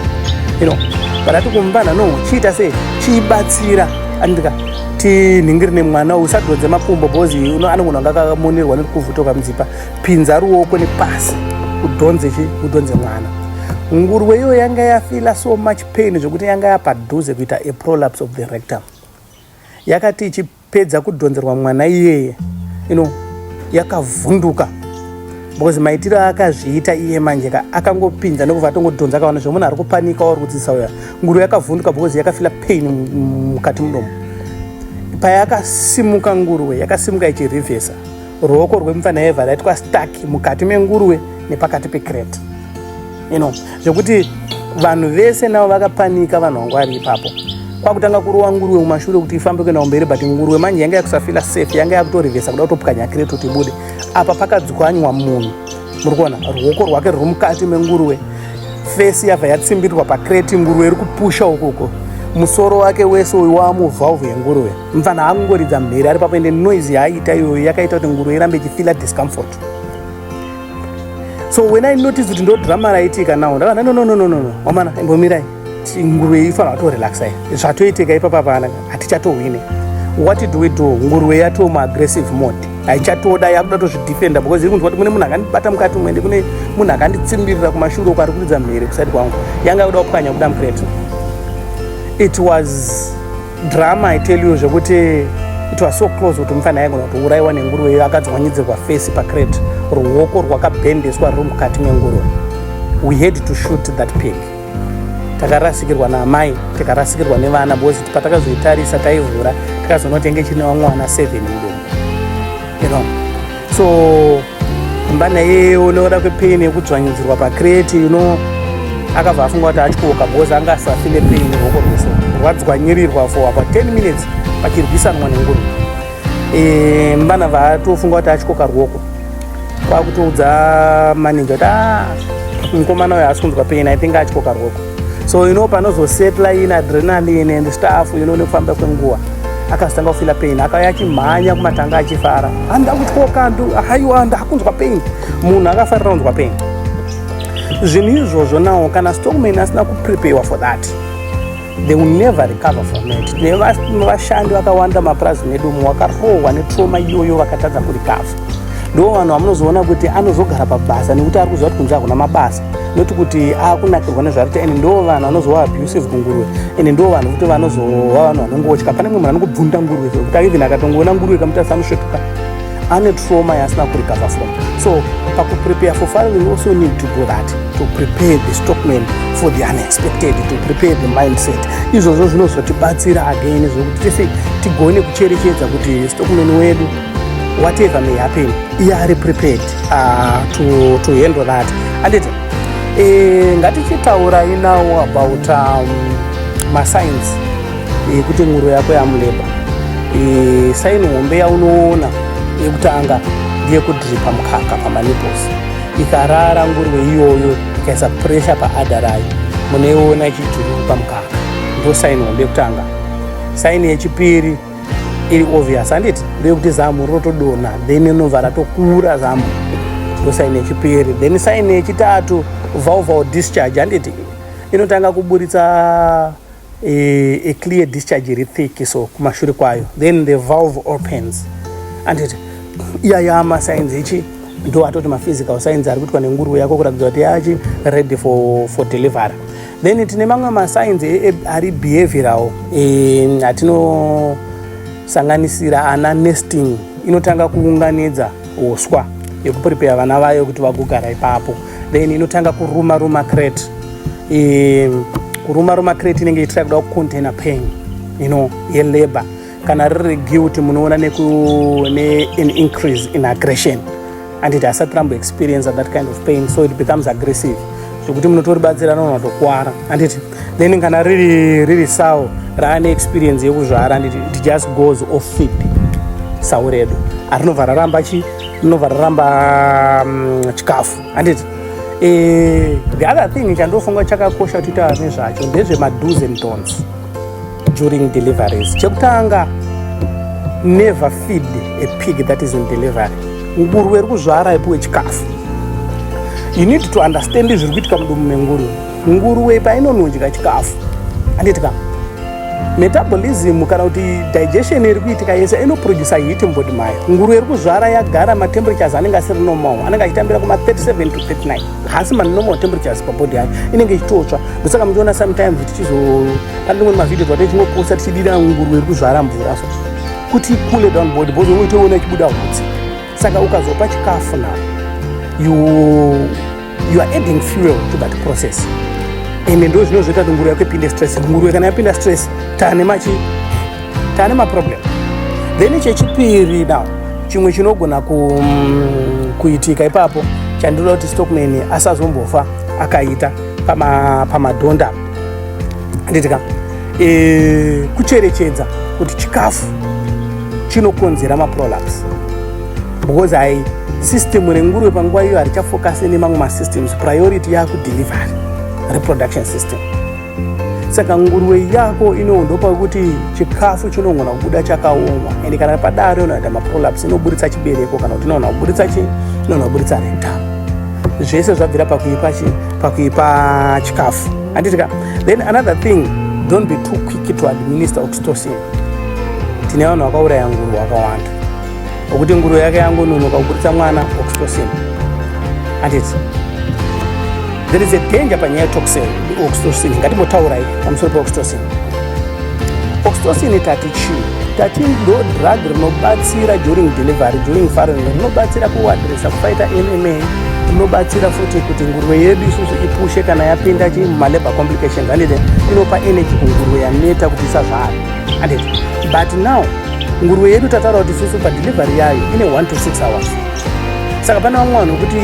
you know. But atikumvana no chiita sei chibatsira, andika tinhingiri nemwana usadhodze makumbo because anogona kunga akamonerwa nekuvhutoka mudzipa, pinza ruoko nepasi udhonze mwana. Nguruwe iyo yanga yafila so much pain zvokuti yanga yapadhuze kuita a prolapse of the rectum. Yakati ichipedza kudhonzerwa mwana iyeye, you know, yakavhunduka because maitiro akazviita iye manje akangopinza nekubva atongodhonza, akaona zvomunhu ari kupanika uri kudzidzisa uya. Nguruwe yakavhunduka because yakafila pain mukati mudomo. Payakasimuka nguruwe, yakasimuka ichirivhesa, ruoko rwemufana yaibva raitwa stuck mukati menguruwe nepakati pecrate, you know, zvokuti vanhu vese navo vakapanika, vanhu vangu vari ipapo. Kwakutanga kurowa nguruwe mumashure kuti ifambe kuenda kumberi, but nguruwe manje yanga yakusafila safe, yanga yakutorivhesa kuda kutopwanya crate kuti ibude. Apa pakadzwanywa munhu, muri kuona ruoko rwake ruri mukati menguruwe, face yabva yatsimbirirwa pacrate, nguruwe iri kupusha ukoko, musoro wake wese uyu wamuvalve yenguruwe. Mufana akungoridza mheri ari papo, ende noise yaiita iyoyo yakaita kuti nguruwe irambe ichifila discomfort. So when I noticed kuti ndo drama raitika now, ndakati no wamana imbomirai, nguruwe ifanira kutorelaxai, zvatoitika ipapa panaka hatichatohwine. What do we do? Nguruwe yatoma aggressive mode, haichatoda, yakuda tozvidefenda because iri kunzwa kuti kune munhu akandibata mukati mwende, kune munhu akanditsimbirira kumashure uko ari kuridza mhere kusati kwangu, yanga yakuda kupwanya kuda mukrete. It was drama, I tell you, zvokuti it was so close kuti mufana yaigona kutourayiwa nenguruwe akadzwanyidzirwa face pacrate, ruoko rwakabhendeswa ruri mukati menguruwe. We had to shoot that pig. Takarasikirwa naamai, takarasikirwa nevana because patakazoitarisa taivhura takazoona kuti yange chine mwana 7 mudomo, you know. So mbana yeyo nokuda kwepain yekudzvanyidzirwa pacrate, you know, akabva afunga kuti atyoka bhozi anga asafile pain ruoko rwese rwadzwanyirirwa for about 10 minutes pachirwisanwa nenguruve. Mbana vatofunga kuti atyoka ruoko kwakutoudza manager kuti mukomana uyo asi kunzwa pain, I think atyoka ruoko. So panozosetla in adrenaline and stuff, nekufamba kwenguva akazotanga kufila pain, akauya achimhanya kumatanga achifara, handa kutyoka, haiwa ndakunzwa pain. Munhu akafarira kunzwa pain. Zvinhu izvozvo nawo kana Stockman asina kupreparewa for that, they will never recover from it. Vashandi vakawanda mapurazi medu vakarohwa netrauma iyoyo vakatadza kurikava. Ndo vanhu vamunozoona kuti anozogara pabasa nekuti ari kuziva kuti kunze hakuna mabasa, noti kuti akunakirwa nezvarita. Ende ndo vanhu vanozova abusive kunguruve, ende ndo vanhu kuti vanozova vanhu vanongotya. Pane mumwe munhu anongobvunda nguruve kuti even akatongoona nguruve kamutarisa anosvetuka, ane trauma yaasina kurecover from. So pakuprepare for farrowing, we also need to do that, to prepare the Stockman for the unexpected, to prepare the mindset. Izvozvo zvinozotibatsira again zvokuti tese tigone kucherechedza kuti Stockman wedu, whatever may happen, are prepared to handle that. And ngatichitaura now about masigns ekuti nguruve yako yamuleba. Sign hombe yaunoona yekutanga ndeyekudripa mukaka pamaniples. Ikarara nguruve iyoyo ikaisa pressure paadha rayo, munoiona ichidripa mukaka, ndo sign hombe yekutanga. Sign yechipiri iri obvious, handiti ndeyekuti zamu rotodonha, then inobva ratokura zamu, ndo sign yechipiri. Then sign yechitatu valve discharge, handiti inotanga kuburitsa a clear discharge iri thick so kumashure kwayo, then the valve opens, handiti iyaya masigns ichi ndo atoti maphysical signs ari kuitwa nenguruve yako kuratidza kuti yachi ready for delivery. Then tine mamwe masigns ari behavioral atinosanganisira ana nesting, inotanga kuunganidza uswa yekuprepare vana vayo kuti vagogara ipapo. Then inotanga kuruma crate, kuruma crate inenge ichida kuda kucontaina pain yelabor. Kana riri guilt munoona an increase in aggression, and it has a trambo experience of that kind of pain, so it becomes aggressive. Zvokuti munotoribatsirana unatokwara, and then kana riri sawo raane experience yekuzvara, and it just goes off feed sawo redu arinovha raramba chikafu. And the other thing chandofunga chakakosha kuti taura nezvacho ndezvemado's and don'ts during deliveries. Chekutanga, never feed a pig that is in delivery. Nguruve iri kuzvara ipuwe chikafu. You need to understand zviri kuitika mudumu menguruve. Nguruve painonodya chikafu, handitika metabolism kana kuti digestion iri kuitika yese inoproduce heat mubody mayo. Nguruve iri kuzvara yagara matemperatures anenge asiri normal, anenge achitambira kuma 37 to 39, hasi normal temperatures pabody yayo inenge ichitotsva. Ndosaka muchiona sometimes pane rimwe mavideo twatichingoposta tichidira nguruve iri kuzvara mvura so kuti cool down body, body unoitoona ichibuda hutsi. Saka ukazopa chikafu now, you are adding fuel to that process. Ende ndo zvinozoita kuti nguruve yako ipinde stress. Nguruve kana yapinda stress, taane maproblem. Then chechipiri now, chimwe chinogona kuitika ipapo chandinoda kuti Stockman asazombofa akaita pamadhonda, handitika kucherechedza kuti chikafu chinokonzera maprolapse, because system renguruve panguva iyo harichafokasi nemamwe masystems. Priority yako delivery, reproduction system. Saka nguruve yako inoondopa kuti chikafu chinogona kubuda chakaoma, ende kana padaro inoita maprolapse, inoburitsa chibereko, kana kuti inoona kuburitsa rectum. Zvese zvabvira pakuipa chikafu, handitika. Then another thing, don't be too quick to administer oxytocin. Tine vanhu vakauraya nguruve vakawanda, okuti nguruve yake yangononoka kuburitsa mwana oxytocin, handiti there is a danger panyaya oxytocin. Ngatimbotaurai pamusoro peoxytocin. Oxytocin tati ndo drug rinobatsira during delivery, during farrowing, rinobatsira kuwadresa kufaita MMA, rinobatsira futi kuti nguruve yedu isusu ipushe kana yapinda malabor complications, handiti inopa energy kunguruve yaneta kuti isazvara, handiti. But now nguruve yedu tataura kuti isusu padelivery yayo ine 1 to 6 hours. saka pana vamwe kuti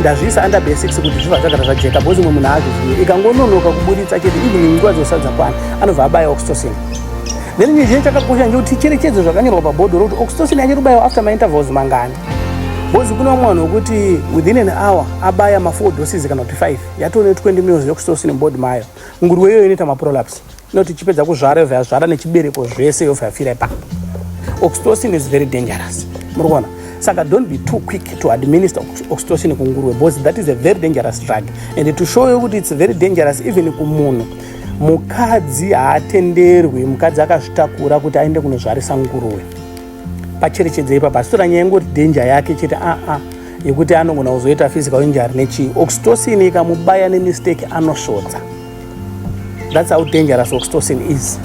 ndazviisa under basics kuti zvibva zvagara zvajeka bhozi mwe munhu azvizive ikangononoka kubuditsa chete even nguva dzosadza kwana anobva abaya oxytocin. Then njini chakakosha ndekuti cherechedzo zvakanyorwa pabhodhoro kuti oxytocin yachirubayiwa after maintervals mangani. Bhozi kuna vamwe kuti within an hour abaya ma4 doses kana kuti 5 yatone 20 mils yeoxytocin mubody mayo. Nguruwe iyoyo inoita maprolapse inoti chipedza kuzvara yobva yazvara nechibereko zvese yobva yafira ipapo. Oxytocin is very dangerous. Murikuona? Saka don't be too quick to administer oxytocin kunguruwe because that is a very dangerous drug. And to show you that it's very dangerous even kumunhu, mukadzi haatenderwi, mukadzi akazvitakura kuti aende kunozvarisa nguruwe. Pacherechedzo ipapo pasitora nyaya ingoti danger yake chete yekuti anogona kuzoita physical injury nechi. Oxytocin ikamubaya nemistake anosvodza. That's how dangerous oxytocin is.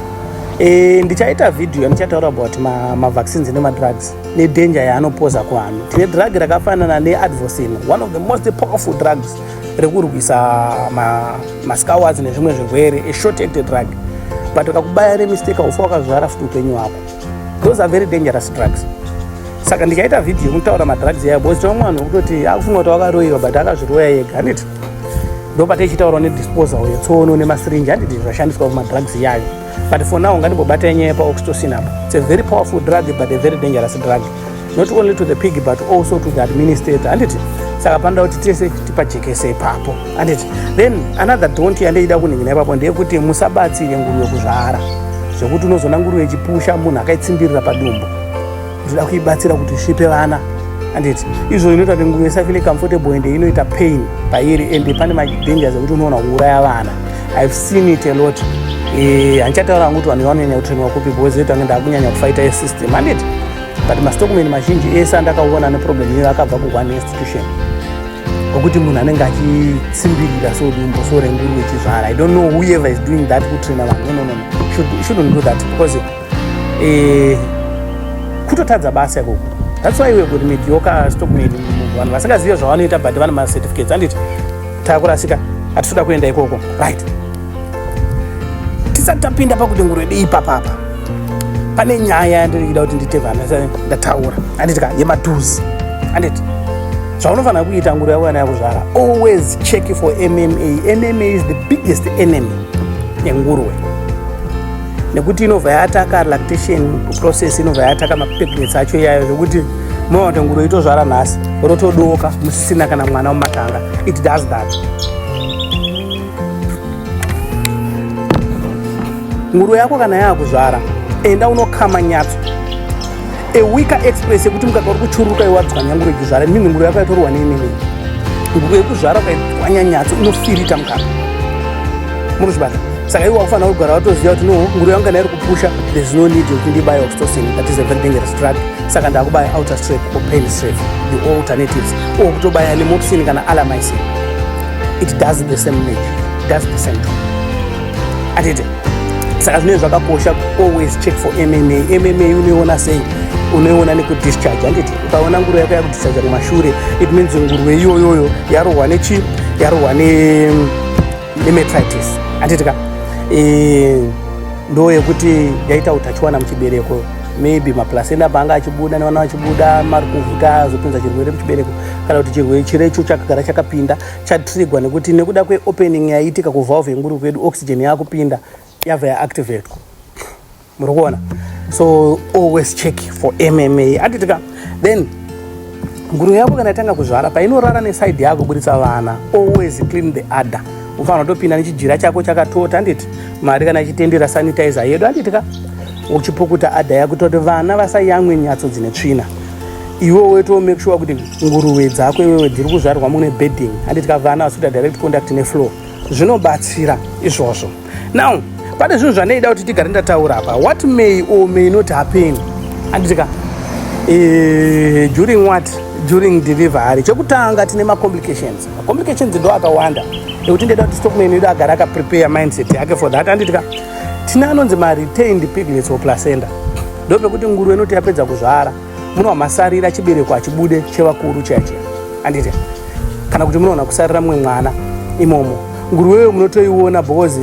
Ndichaita video ndichataura about ma-vaccines nema-drugs nedanger yaanopoza kuvanhu. Tine drug rakafanana neadvocin, one of the most powerful drugs rekurwisa mascours nezvimwe zvirwere, a short-acted drug. But ukakubaya nemistake ufa wakazvara futi upenyu hwako. Those are very dangerous drugs. Saka ndichaita video kutaura madrugs aya because vamwe vanhu kutoti akufunga kuti wakaroyiwa but akazviroya yega, handiti? Ndopatechitaura nedisposal yetsono nemasirinji, handiti zvashandiswa kumadrugs iyayo. But for now, ngandibobata nyaya pa-oxytocin apo. It's a very powerful drug but a very dangerous drug. Not only to the pig but also to the administrator. Handiti? Saka panda kuti tese tipajekese ipapo. Handiti? Then another don't yandeida kuningira ipapo ndeyekuti musabatsire nguruwe kuzvara. Zvekuti unozona nguruwe ichipusha munhu akaitsimbirira padumbu. Ndinoda kuibatsira kuti isvipe vana. Handiti? Izvo inoita kuti nguruwe isafile comfortable ende inoita pain pairi ende pane madangers ekuti unoona kuuraya vana. I've seen it a lot. Handichataura kuti vanhu vanonyanya kutrainwa kupi because ita ngenda kunyanya kufighta system, handiti? But mastockman mazhinji ese andakaona neproblem iyo akabva kuone institution okuti munhu anenge achitsimbirira sodumbu sorenguruwe ichizvara. I don't know whoever is doing that kutraina vanhu. No. Shouldn't do that because kutotadza basa ikoko. That's why we're good mediocre stockman. Vanhu vasingaziva zvavanoita but vane ma-certificates, handiti? Takurasika hatitoda kuenda ikoko, right? Tisati tapinda pakuti nguruwe ipapapa pane nyaya yandirikuda kuti nditevhana ndataura, handitika, yemadhuzi, handiti? Zvaunofanira kuita nguruwe yako kana yakuzvara, always check for MMA. MMA is the biggest enemy yenguruwe nekuti inobva yataka lactation process, inobva yataka mapiglets acho iyayo zvokuti muona kuti nguruwe itozvara nhasi rotodoka musisina kana mwana mumakanga. It does that. Nguruwe yako kana yakuzvara enda unokama nyatso. A weaker express yekuti mukaka uri kuchuruka iwadzwanya nguruwe ichizvara nini nguruwe yako yatorwa neimwe. Nguruwe yekuzvara ukaitswanya nyatso inofirita mukaka. Munozvibata? Saka iwe wakufanira kugara watoziva kuti no, nguruwe yangu kana iri kupusha there's no need yekuti ndibaye oxytocin, that is a very dangerous drug. Saka ndakubaya outer strep or pain strep, the alternatives, or kutobaya limopsin kana alamicin. It does the same nature, it does the same thing. Atete. Saka zvinenge zvakakosha always check for MMA. MMA unoiona sei? Unoiona nekudischarge, handiti? Ukaona nguruwe yako yakudischarge kumashure, it means nguruwe iyoyoyo yarohwa nechi, yarohwa nemetritis, handitika? Ndo yekuti yaita utachiwana muchibereko, maybe maplacenta panga achibuda nevana vachibuda, mari kuvhuta azopinza chirwere muchibereko, kana kuti chirwere chirecho chakagara chakapinda chatrigwa nekuti nekuda kweopening yaitika kuvalve yenguruwe kwedu oxygen yakupinda yabva yaactivate. Murikuona? So always check for MMA, handitika? Then nguruwe yako kana yatanga kuzvara painorara neside yako kubuditsa vana, always clean the udder. Ufanira kutopinda nechijira chako chakatota, handiti? Mari kana ichitendera sanitizer yedu, handitika? Uchipukuta udder yako kuti vana vasayamwe nyatso dzine tsvina. Iwewe to make sure kuti nguruwe dzako iwewe dziri kuzvarwa mune bedding, handitika? Vana vasuita direct contact nefloor. Zvinobatsira izvozvo. Now, pane zvinhu zvandaida kuti tigare ndataura apa. What may or may not happen, handitika? During delivery. Chekutanga tine ma-complications. Ma-complications ndo akawanda. Ekuti ndeda kuti stockman yedu agara akaprepare mindset yake for that, handitika? Tina anonzi ma-retained piglets or placenta. Ndo pekuti nguruwe inoti yapedza kuzvara munowa masarira chibereko achibude chevakuru chache, handitika? Kana kuti munoona kusarira mumwe mwana imomo. Nguruweyo munotoiona because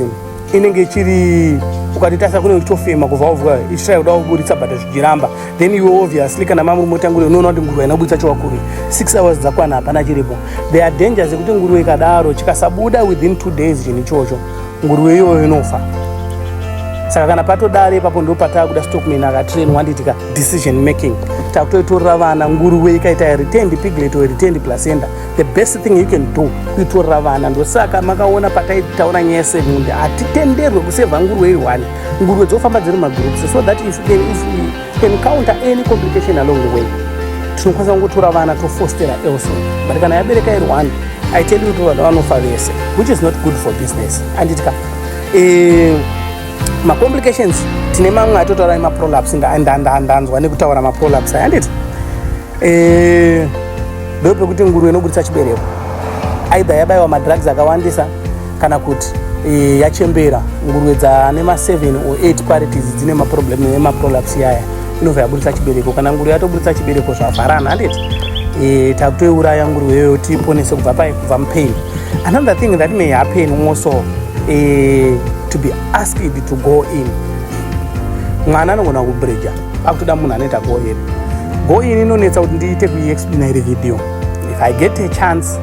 inenge chiri ukatitasa kune uchitofema kubva wavuka ichitrai kuda kuburitsa bhata zvichiramba, then you obviously kana mamuri motangurira unoona kuti nguruve inobuditsa chowakuru 6 hours dzakwana hapana chiripo. There are dangers ekuti nguruve ikadaro chikasabuda within 2 days chini chocho nguruve iyoyo inofa. Saka kana patodare ipapo ndo pataakuda Stockman akatrainwa anditika decision making. Takutoitorera vana nguruve ikaita returned piglet or returned placenta, the best thing you can do kuitorera vana. Ndosaka makaona pataitaura nyaya yesemundi hatitenderwe kusevha nguruve iri-1. Nguruve dzofamba dziri magroups so that if we encounter any complication along the way tinokwanisa kungotora vana tofostera elsewhere. But kana yabereka iri-1 I tell you kuti vanofa vese, which is not good for business. Anditika complications tine mamwe atotaura prolapse ndanzwa nekutaura prolapse handiti ndopekuti nguruve inobuditsa chibereko either yabayiwa madrugs akawandisa kana kuti yachembera. Nguruve dzane 7 or 8 parities dzine maproblem nemaprolapse yaya inobva yabuditsa chibereko. Kana nguruve yatobuditsa chibereko zvavharana handiti takutoiuraya nguruve iyoyo tiiponese kubva mupain. Another thing that may happen also to be asked to go in. Mwana anogona kubreja akutoda munhu anoita go in inonetsa kuti ndiite kuiexplaina iri video. If I get a chance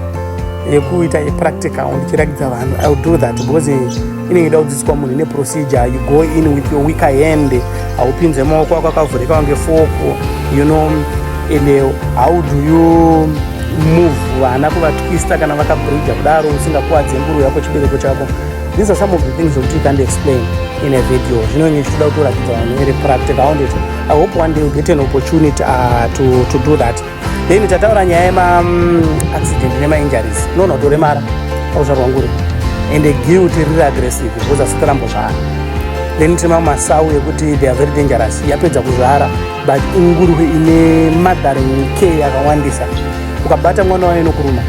yekuita practical ndichirakidza vanhu I will do that because inenge ida kudzidziswa munhu ine procedure. You go in with your weaker hand, haupinze maoko ako akavhurika kunge foko, you know, and how do you move vana kuvatwista kana vakabreja kudaro usingakuwadze nguruve yako chibereko chako. These are some of the things that you can't explain in a video. Zvinonge zvichida kutorakidza vanhu very practical. I hope one day you get an opportunity to do that. Then tataura nyaya yema-accident nema-injuries. Toremara pauzvarwa nguruve and the guilt riri aggressive because asitarambo zvara. Then tine masau ekuti they are very dangerous. Yapedza kuzvara but nguruve ine mothering care yakawandisa. Ukabata mwana wayo inokuruma.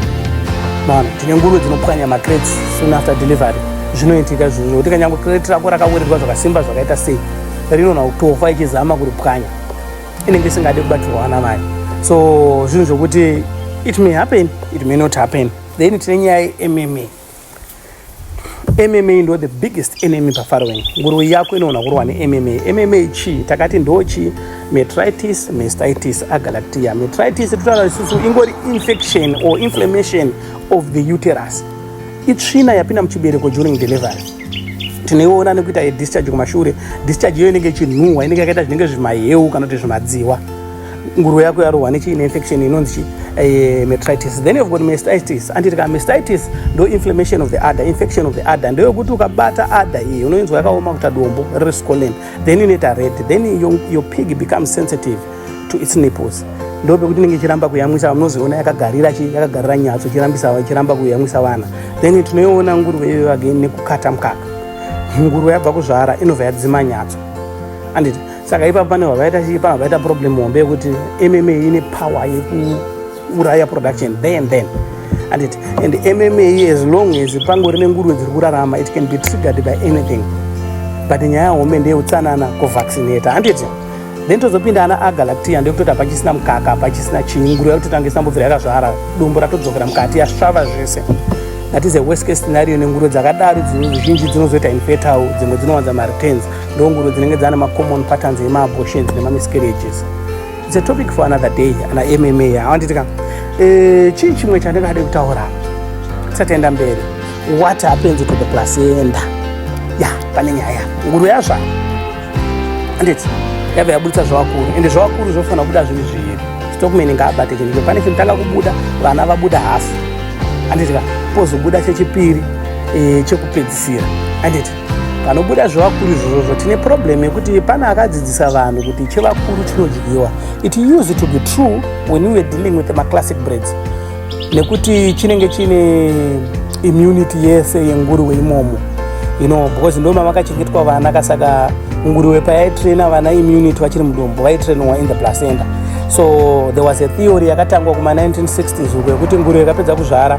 Mana tine nguruve dzinopwanya macrates soon after delivery. Zvinoitika zvizvo kuti kanyange crate rako rakawerirwa zvakasimba zvakaita sei rinona kutofa ichizama kuripwanya inenge isingade kubatirwa vana vayo. So zvinhu zvokuti it may happen, it may not happen. Then tine nyaya MMA. MMA ndo the biggest enemy pafarrowing. Nguruve yako inoona kurwa neMMA. MMA chi takati ndochi metritis, mastitis, agalactia. Metritis totaura isusu ingori infection or inflammation of the uterus. Itsvina yapinda muchibereko during delivery. Tineiona nekuita discharge kumashure. Discharge iyo inenge ichinhuhwa, inenge yakaita zvinenge zvimaheu kana kuti zvimadziwa. Nguruve yako yarohwa nechiine infection inonzi metritis. Then you've got mastitis. Anditika mastitis ndo inflammation of the udder, infection of the udder. Ndo yokuti ukabata udder iyi unoinzwa yakaoma kuita dombo riri swollen. Then inoita red. Then your pig becomes sensitive to its nipples. Ndo pekuti inenge ichiramba kuyamwisa, munozoona yakagarira nyatso ichiramba kuyamwisa vana. Then tinoiona nguruve iyoyo again nekukata mukaka. Nguruve yabva kuzvara inobva yadzima nyatso. Anditi saka ipapo panobva problem hombe yekuti MMA ine power yekuuraya production then. Anditi and MMA as long as pangori nenguruve dziri kurarama it can be triggered by anything. But nyaya hombe ndeyeutsanana kuvaccinate. Anditi then tozopinda ana agalactia ndekutoti hapachisina mukaka hapachisina chinyi. Nguruve yakutotanga isambobvira yakazvara dumbu ratodzokera mukati yasvava zvese. That is a worst case scenario. Nenguruve dzakadaro zhinji dzinozoita infertile, dzimwe dzinowanza mareturns. Ndo nguruve dzinenge dzana ma-common patterns ema-abortions nema-miscarriages. It's a topic for another day ana MMA. Awanditika chii chimwe chandingade kutaura tisataenda mberi. What happens to the placenta? Pane nyaya nguruve yazvara anditi yabva yabuditsa zvavakuru ende zvavakuru zvofanira kubuda zvinhu zviviri. Stockman ngaabate chinhu pane chinotanga kubuda vana vabuda hafu anditi pozobuda chechipiri chekupedzisira anditi panobuda zvavakuru izvozvo tine problem yekuti pana akadzidzisa vanhu kuti chevakuru chinodyiwa. It used to be true when we were dealing with the classic breeds nekuti chinenge chine immunity yese yenguruve imomo, you know, because ndo mamakachengetwa vana. Kasaka nguruve payaitraina vana immunity vachiri mudombo vaitrainwa in the placenta. So there was a theory yakatangwa kuma 1960s uko yekuti nguruve yakapedza kuzvara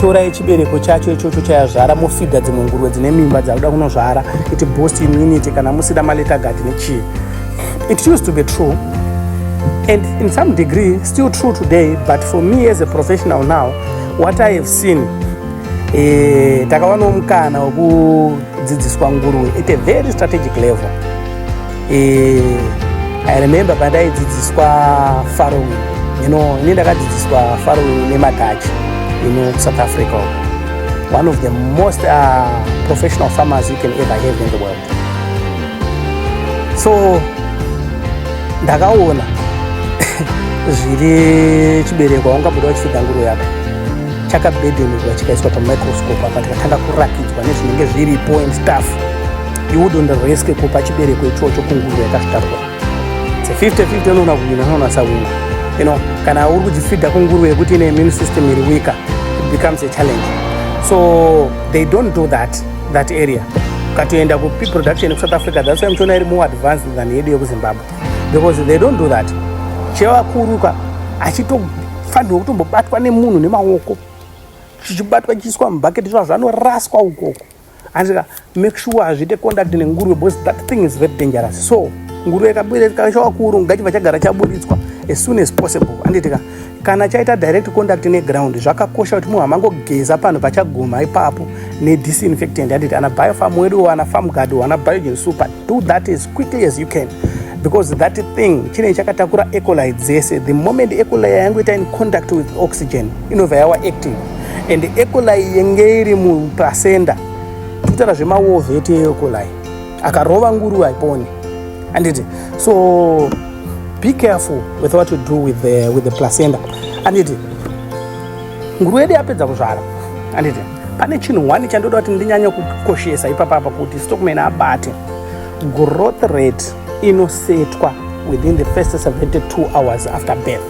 torai chibereko chacho ichocho chayazvara mofidha dzimwe nguruve dzine mimba dzakuda kunozvara iti boost immunity kana musida maleta gadi nechii. It used to be true and in some degree still true today, but for me as a professional now what I have seen takawano mukana dzidziswa nguruwe at a very strategic level. I remember pandaidzidziswa farrowing, ndakadzidziswa farrowing nemadutch South Africa, one of the most professional farmers you can ever have in the world. So ndakaona zviri chibereko waungabuda uchifidha nguruwe yako chakabhedhenurwa chikaiswa pamicroscope apa tikatanga kurakidzwa nezvinenge zviripo and stuff. You wouldn't risk kupa chibereko ichocho kunguruwe yakasvitarwa. It's a 50-50 unoona kuwina unoona sawina. Kana uri kuchifidha kunguruwe yekuti ine immune system iri weaker, it becomes a challenge. So they don't do that area. Katoenda ku pig production South Africa, that's why mchona iri more advanced than yedu yekuZimbabwe, because they don't do that. Chevakuruka achitofanirwa kutombobatwa nemunhu nemaoko, chichibatwa chiiswa mubhaketi zvanoraswa ukoko. Andika make sure hazviite contact nenguruwe, because that thing is very dangerous. So nguruwe ikabuditswa chawakuru ngachiva chagara chaburitswa as soon as possible. Anditika kana chaita direct contact neground zvakakosha kuti munhu amangogeza panhu pachaguma ipapo nedisinfectant. Anditi ana biofarm wedu, ana farm guard, ana biogen super, do that as quickly as you can, because that thing chine chakatakura E. coli dzese. The moment E. coli yangoita in contact with oxygen inobva yawa active, and E. coli yenge iri muplacenta kutaura zvemawovheti E. coli akarova nguruwe haiponi. Anditi so be careful with what you do with the placenta. Anditi nguruwe yedu yapedza kuzvara, anditi pane chinhu wani chandoda kuti ndinyanye kukoshesa ipapapa kuti Stockman abate. Growth rate inosetwa within the first 72 hours after birth.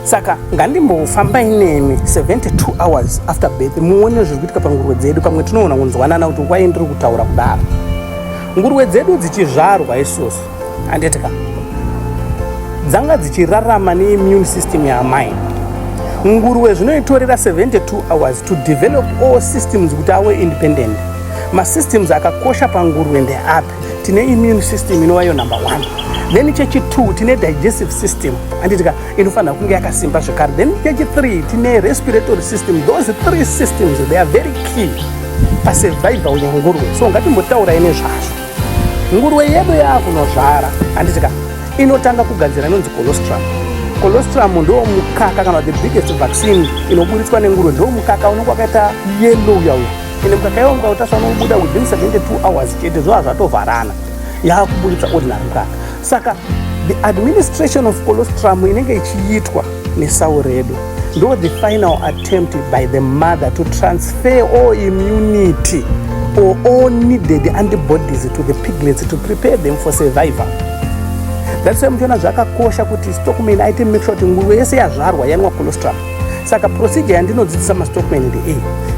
Saka ngandimbofambai nemi 72 hours after birth muone zviri kuitika panguruwe dzedu, pamwe tinoona kunzwanana kuti wai ndiri kutaura kudaro. Nguruwe dzedu dzichizvarwa isusu, anditika dzanga dzichirarama neimmune system yaamai. Nguruwe zvinoitorera 72 hours to develop all systems kuti ave independent. Masystems akakosha panguruwe ndeapi? Tine immune system inovayo number 1, then chechi2 tine digestive system, anditika inofanira kunge yakasimba zvekare, then chechi3 tine respiratory system. Those 3 systems they are very key pasurvival yenguruwe. So ngatimbotaura ine zvazvo. Nguruwe yedu yakunozvara, anditika inotanga kugadzira inonzi colostrum. Colostrum ndo mukaka kana the biggest vaccine inoburitswa nenguruwe, ndo mukaka unenge wakaita yellow yauya. Ine mukaka yawo ukautasva unobuda within 72 hours chete, zvova zvatovharana yakuburitsa ordinary mukaka. Saka the administration of colostrum inenge ichiitwa nesau redu ndo the final attempt by the mother to transfer all immunity or all needed antibodies to the piglets to prepare them for survival. That's why mchona zvakakosha kuti Stockman aite make sure kuti nguruwe yese yazvarwa yanwa colostrum. Saka procedure yandinodzidzisa maStockman ndi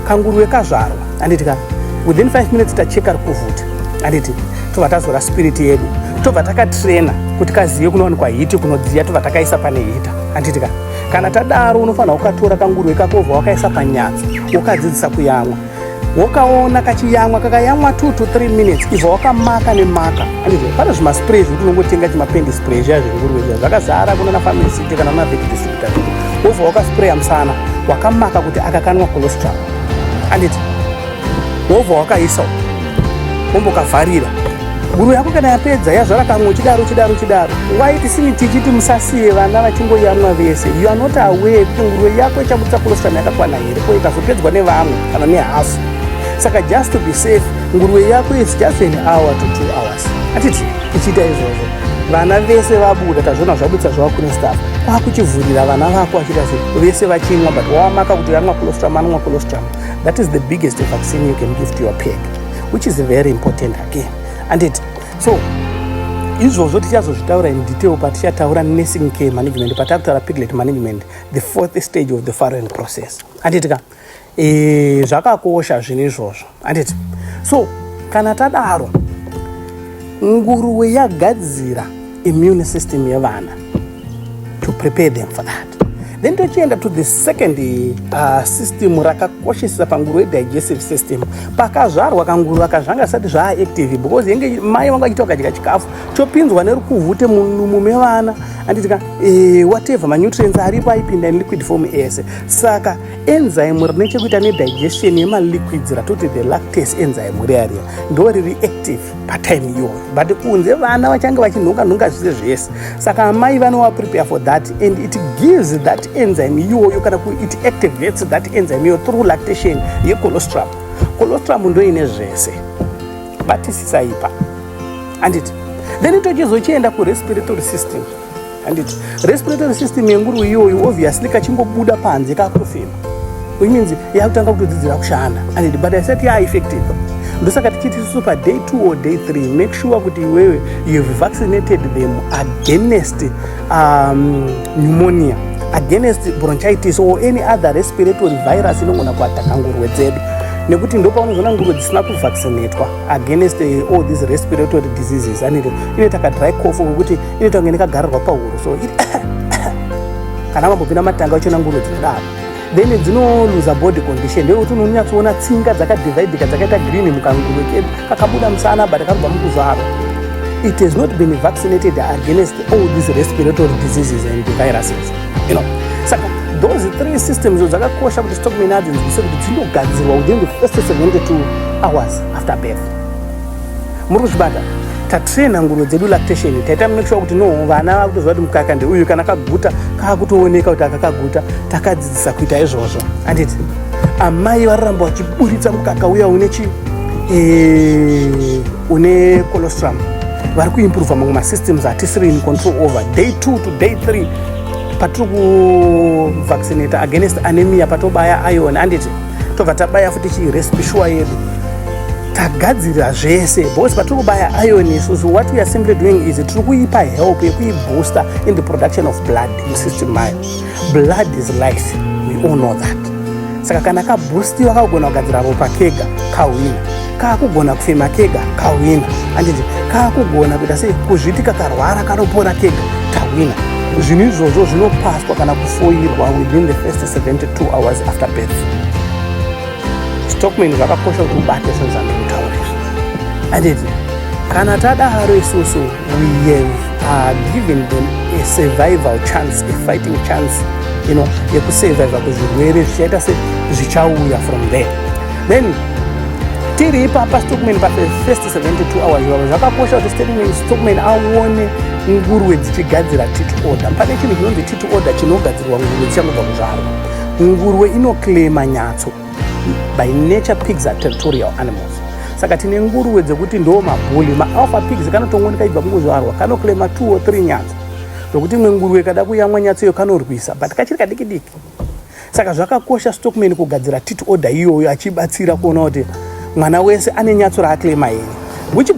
kanguruwe kazvarwa, anditika within 5 minutes tacheka rikuvhuta, anditi tobva tazora spirit yedu, tobva takatraina kuti kaziye kunowanikwa hiti kunodziya, tobva takaisa pane hita. Anditika kana tadaro unofanira ukatora kanguruwe kako wobva wakaisa panyatso ukadzidzisa kuyamwa, wokaona kachiyamwa kakayamwa 2 to 3 minutes ibva wakamaka nemaka. Anditi pane zvimaspray zvekuti unongotenga chimapendi spray zviya zvenguruwe zviya zvakazara kunana pharmacy kana na vet distributor, wobva wakaspraya musana wakamaka kuti akakanwa colostrum. Anditi wobva wakaisa wombokavharira. Nguruwe yako kana yapedza yazvara kamwe chidaro wai tisini tichiti musasiye vana vachingoyamwa vese. You are not aware kuti nguruwe yako ichabudisa colostrum yakakwana here ko ikazopedzwa nevamwe kana nehafu. Saka just to be safe, nguruwe yako is just an hour to 2 hours. Atiti ichiita izvozvo vana vese vabuda, tazviona zvabudisa zvavakune staff, kwakuchivhurira vana vako vachita vese vachimwa, but wamaka kuti anwa colostrum anwa colostrum. That is the biggest vaccine you can give to your pig, which is very important again. And it so izvozvo tichazozvitaura in detail patichataura nursing care management, patakutaura piglet management, the 4th stage of the farrowing process. Anditika zvakakosha zvinhu izvozvo. Anditi so kana tadaro nguruwe yagadzira immune system yevana to prepare them for that, Then tochienda to the second system rakakoshesa panguruve digestive system. Pakazvarwa kanguru akazvanga asati zvaactive because yenge mai vanga achita ukadya chikafu chopinzwa nerukuvhute mume vana anditika whatever manutrients aripo aipinda liquid form ese. Saka enzyme rine chekuita nedigestion yemaliquids ratoti the lactase enzyme riaria ndo riri active patime iyoyo, but kunze vana vachange vachinhonga zvise zvese. Saka amai vanowa prepare for that and it gives that enzyme iyoyo kana it activates that enzyme iyoyo through lactation yecolostrum. Colostrum ndo ine zvese batisisaipa anditi. Then itochizochienda kurespiratory system anditi. Respiratory system yenguruve iyoyo obviously kachimbobuda panze kakufema, which means yakutanga kutodzidzira kushanda anditi, but asati yaeffective. Ndosaka tichiti isusu day 2 or day 3 make sure kuti iwewe you've vaccinated them against pneumonia, against bronchitis or any other respiratory virus inogona kuataka nguruve dzedu, nekuti ndo paunozoona nguruve dzisina kuvaccinatwa against all these respiratory diseases aniti inoita kadry cough wekuti inoita kunge nekagarirwa pahuro, so kana mambopinda matanga uchona nguruve dzinodaro then dzinoluza body condition. Ndekuti unonyatsoona tsinga dzakadividika dzakaita green mukanguruve kedu kakabuda musana but kakabva mukuzvarwa. It has not been vaccinated against all these respiratory diseases and viruses, you know. Saka those 3 systems dzakakosha kuti Stockman adzinzwise kuti dzinogadzirwa within the first 72 hours after birth. Muri kuchibata tatraina nguruve dzedu lactation, taita make sure kuti no vana vakutoziva kuti mukaka ndeuyu kana kaguta kakutooneka kuti akakaguta, takadzidzisa kuita izvozvo anditi. Amai vararamba vachiburitsa mukaka uya une colostrum vari kuimprove mamwe masystems atisiri in control over. Day 2 to day 3 patiri kuvaccinata against anemia, patobaya iron anditi, tobva tabaya futi chirespishwa yedu tagadzira zvese because patiri kubaya iron isusu what we are simply doing is tiri kuipa help yekuibooster in the production of blood in system mayo. Blood is life, we all know that. Saka kana kaboostiwa kakugona kugadzira ropa kega kawina, kakugona kufema kega kawina anditi, kakugona kuita sei kuzviti kakarwara kanopona kega kawina. Zvinhu izvozvo zvinopaswa kana kufoirwa within the first 72 hours after birth. Stockman zvakakosha kuti ubate sezvandikutaura izvi anditi. Kana tadaro isusu we have given them a survival chance, a fighting chance, you know, yekusurviva kuzvirwere zvichaita sezvichauya from there. Then tiri ipapa Stockman pa first 72 hours izvavo zvakakosha kuti Stockman aone nguruve dzichigadzira titi order. Pane chinhu chinonzi titi order chinogadzirwa nguruve dzichangobva kuzvarwa. Nguruve inoclaima nyatso. By nature pigs are territorial animals. Saka tine nguruve dzekuti ndo mabhuli, maalpha pigs kanotongooneka ibva kungozvarwa kanoclaima 2 or 3 nyatso, zvokuti imwe nguruve kada kuyamwa nyatso iyo kanorwisa but kachiri kadiki diki. Saka zvakakosha Stockman kugadzira titi order iyoyo achibatsira kuona kuti mwana wese ane nyatso raaclaima here, which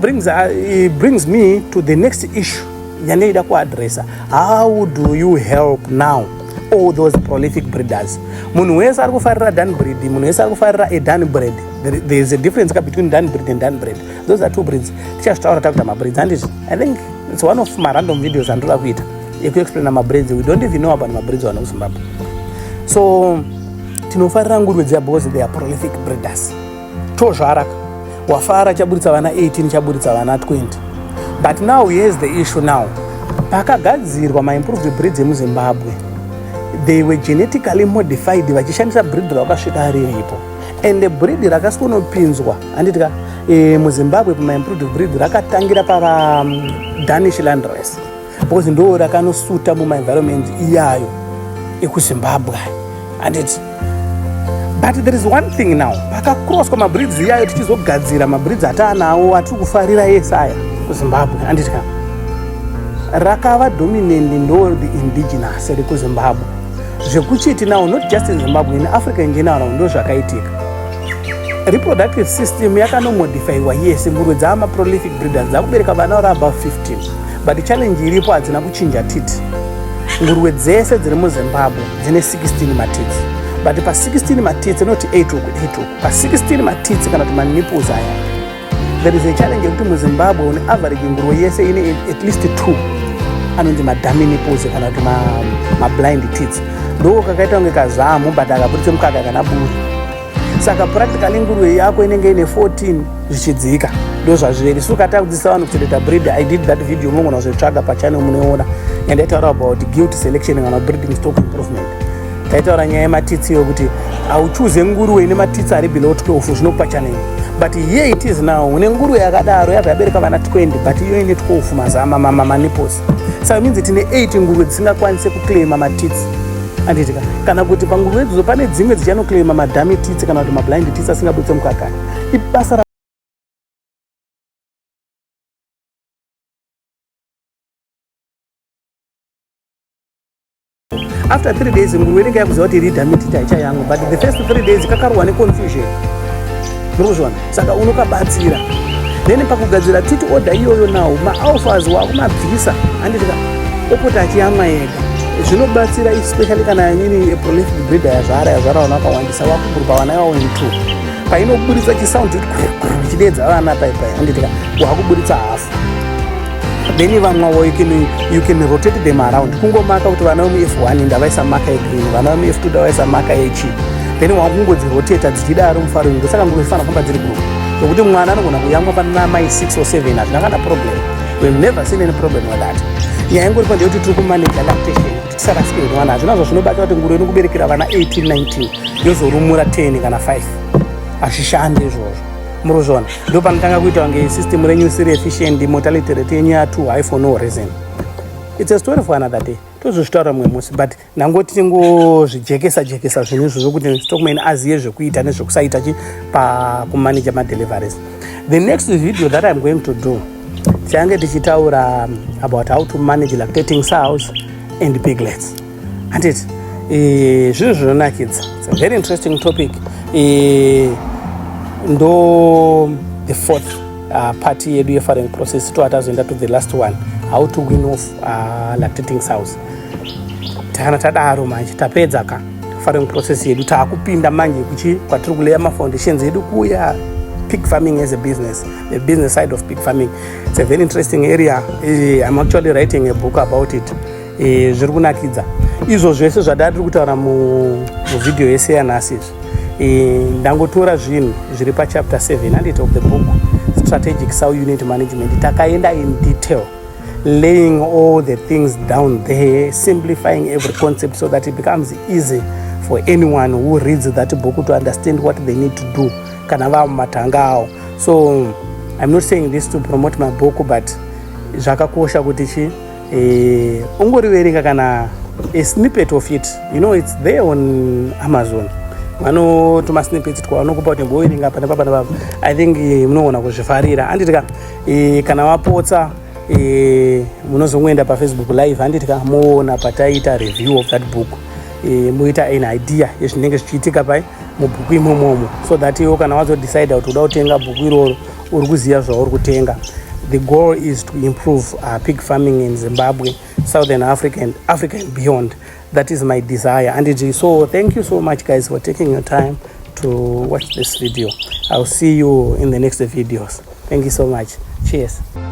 brings me to the next issue yandeida kuadressa. How do you help now all those prolific breeders? Munhu wese ari kufarira Dunbreed, munhu wese ari kufarira a Dunbreed. There is a difference between Dunbreed and Dunbreed. Those are two breeds. Tichazvitaura takuita mabreeds anditi. I think it's one of my random videos andoda kuita yekuexplaina mabreeds. We don't even know about mabreeds wana kuZimbabwe. So tinofarira nguruve dzia because they are prolific breeders. Tozvaraka wafara chaburitsa vana 18 chaburitsa vana 20. But now here's the issue now. Pakagadzirwa ma-improved breeds emuZimbabwe, they were genetically modified vachishandisa breed rakasvika riripo, and the breed rakasonopinzwa anditika muZimbabwe pama-improved breed rakatangira pava Danish land race because ndo rakanosuta muma-environment iyayo ekuZimbabwe anditi. But there is one thing now, pakacross kwamabreeds iyayo tichizogadzira mabreeds ataanawo atiri kufarira ese aya kuZimbabwe anditika, rakava dominant ndo the indigenous rekuZimbabwe. Zvekuchiti now not just in Zimbabwe, in Africa in general ndo zvakaitika. Reproductive system yakanomodifiwa yese, nguruve dzaama prolific breeders dzakubereka vana vari above 15, but challenge iripo hadzina kuchinja titi. Nguruve dzese dziri muZimbabwe dzine 16 matits, but pa 16 matits not 8 uku 8 uku, pa 16 matits kana kuti manipples aya, there is a challenge yekuti muZimbabwe on average nguruve yese ine at least 2 anonzi madummy nipples kana kuti ma blind tits. ndo kakaita kunge kazamu but akabudisa mukaka kana buri. Saka practically nguruve yako inenge ine 14 zvichidzika ndo zvazviri. So kata kudzidzisa vanhu kuchengetedza breed. I did that video, munogona kuzvitsvaga pachannel munoona, and I taura about guilt selection kana breeding stock improvement. Taitaura nyaya yematitsi yokuti auchuze nguruve ine matitsi ari below 12 zvinokupa channel. But here it is now, une nguruve yakadaro yabva yabereka vana 20 but iyo ine 12 mazama maniples. Saka means tine 8 nguruve dzisingakwanise kuclaima matitsi. Anditika kana kuti panguruve idzodzo pane dzimwe dzichanoclaima madhami titsi kana kuti mablind titsi asingabudise mukaka. Ibasa after 3 days nguruve inenge yakuziva kuti iri dhami titi haichayangu, but the first 3 days kakarwa neconfusion. Murikuzvona, saka unokabatsira. Then pakugadzira titi order iyoyo nawo maalphas wakumabvisa anditika opota achiyamwa ega. Zvinobatsira especially kana nyini prolific breeder yazvara vana vakawandisa wakugurupa vana yavo in 2. Painobudisa chisound chichidedza vana paipai anditika wakuburitsa hafu. Then vamwe you can rotate them around. Kungomaka kuti vana vemuF1 ndavaisa maka yegreen, vana vemuF2 ndavaisa maka yechi. Then wakungodziroteta dzichidaro mufarowing. Saka nguruve fana kufamba dziri group. Nokuti mwana anogona kuyamwa pana mai 6 or 7 hazvina kana problem. We've never seen any problem with that. Nyaya yangu iripo ndeyekuti tiri kumanage lactation kuti tisarasike mwana. Hazvinazvo zvinobata kuti nguruve inokuberekera vana 18 19 yozorumura 10 kana 5. Hazvishandi izvozvo. Murozvona, ndo panotanga kuita kunge system renyu siri efficient, mortality rate yenyu ya2 high for no reason. It's a story for another day. Tozozvitaura mumwe musi, but nangoti tingozvijekesa zvinhu izvozvo kuti Stockman aziye zvekuita nezvekusaita pakumanage madeliveries. The next video that I'm going to do, tichange tichitaura about how to manage lactating sows and piglets. Handiti zvinhu zvinonakidza. It's a very interesting topic. Ndo the fourth party yedu yefarrowing process toatazoenda to the last one, how to win off lactating sows. Takana tadaro manje tapedza ka farrowing process yedu taakupinda manje kwatiri kuleya mafoundations edu kuya pig farming as a business, the business side of pig farming. It's a very interesting area. I'm actually writing a book about it. Zviri kunakidza izvo zvese zvadatiri kutaura muvidhio yese yanhasi ndangotora zvinhu zviri pachapter 7 handiti of the book Strategic Sow Unit Management. Takaenda in detail, laying all the things down there, simplifying every concept so that it becomes easy for anyone who reads that book to understand what they need to do kana va mumatanga awo. So I'm not saying this to promote my book, but zvakakosha kuti ungoriverenga kana a snippet of it, you know, it's there on Amazon. Vanotuma snippets kwavanokupa kuti mbowerenga pana papa. I think munogona kuzvifarira. Handitika kana wapotsa munozongoenda paFacebook live handitika moona pataita review of that book, muita an idea yezvinenge zvichiitika pai mubhuku imomomo, so that iwo kana wazodecide kuti uda kutenga bhuku iroro uri kuziva zvauri kutenga. The goal is to improve pig farming in Zimbabwe, Southern Africa and beyond. That is my desire. And so thank you so much guys for taking your time to watch this video. I'll see you in the next videos. Thank you so much. Cheers.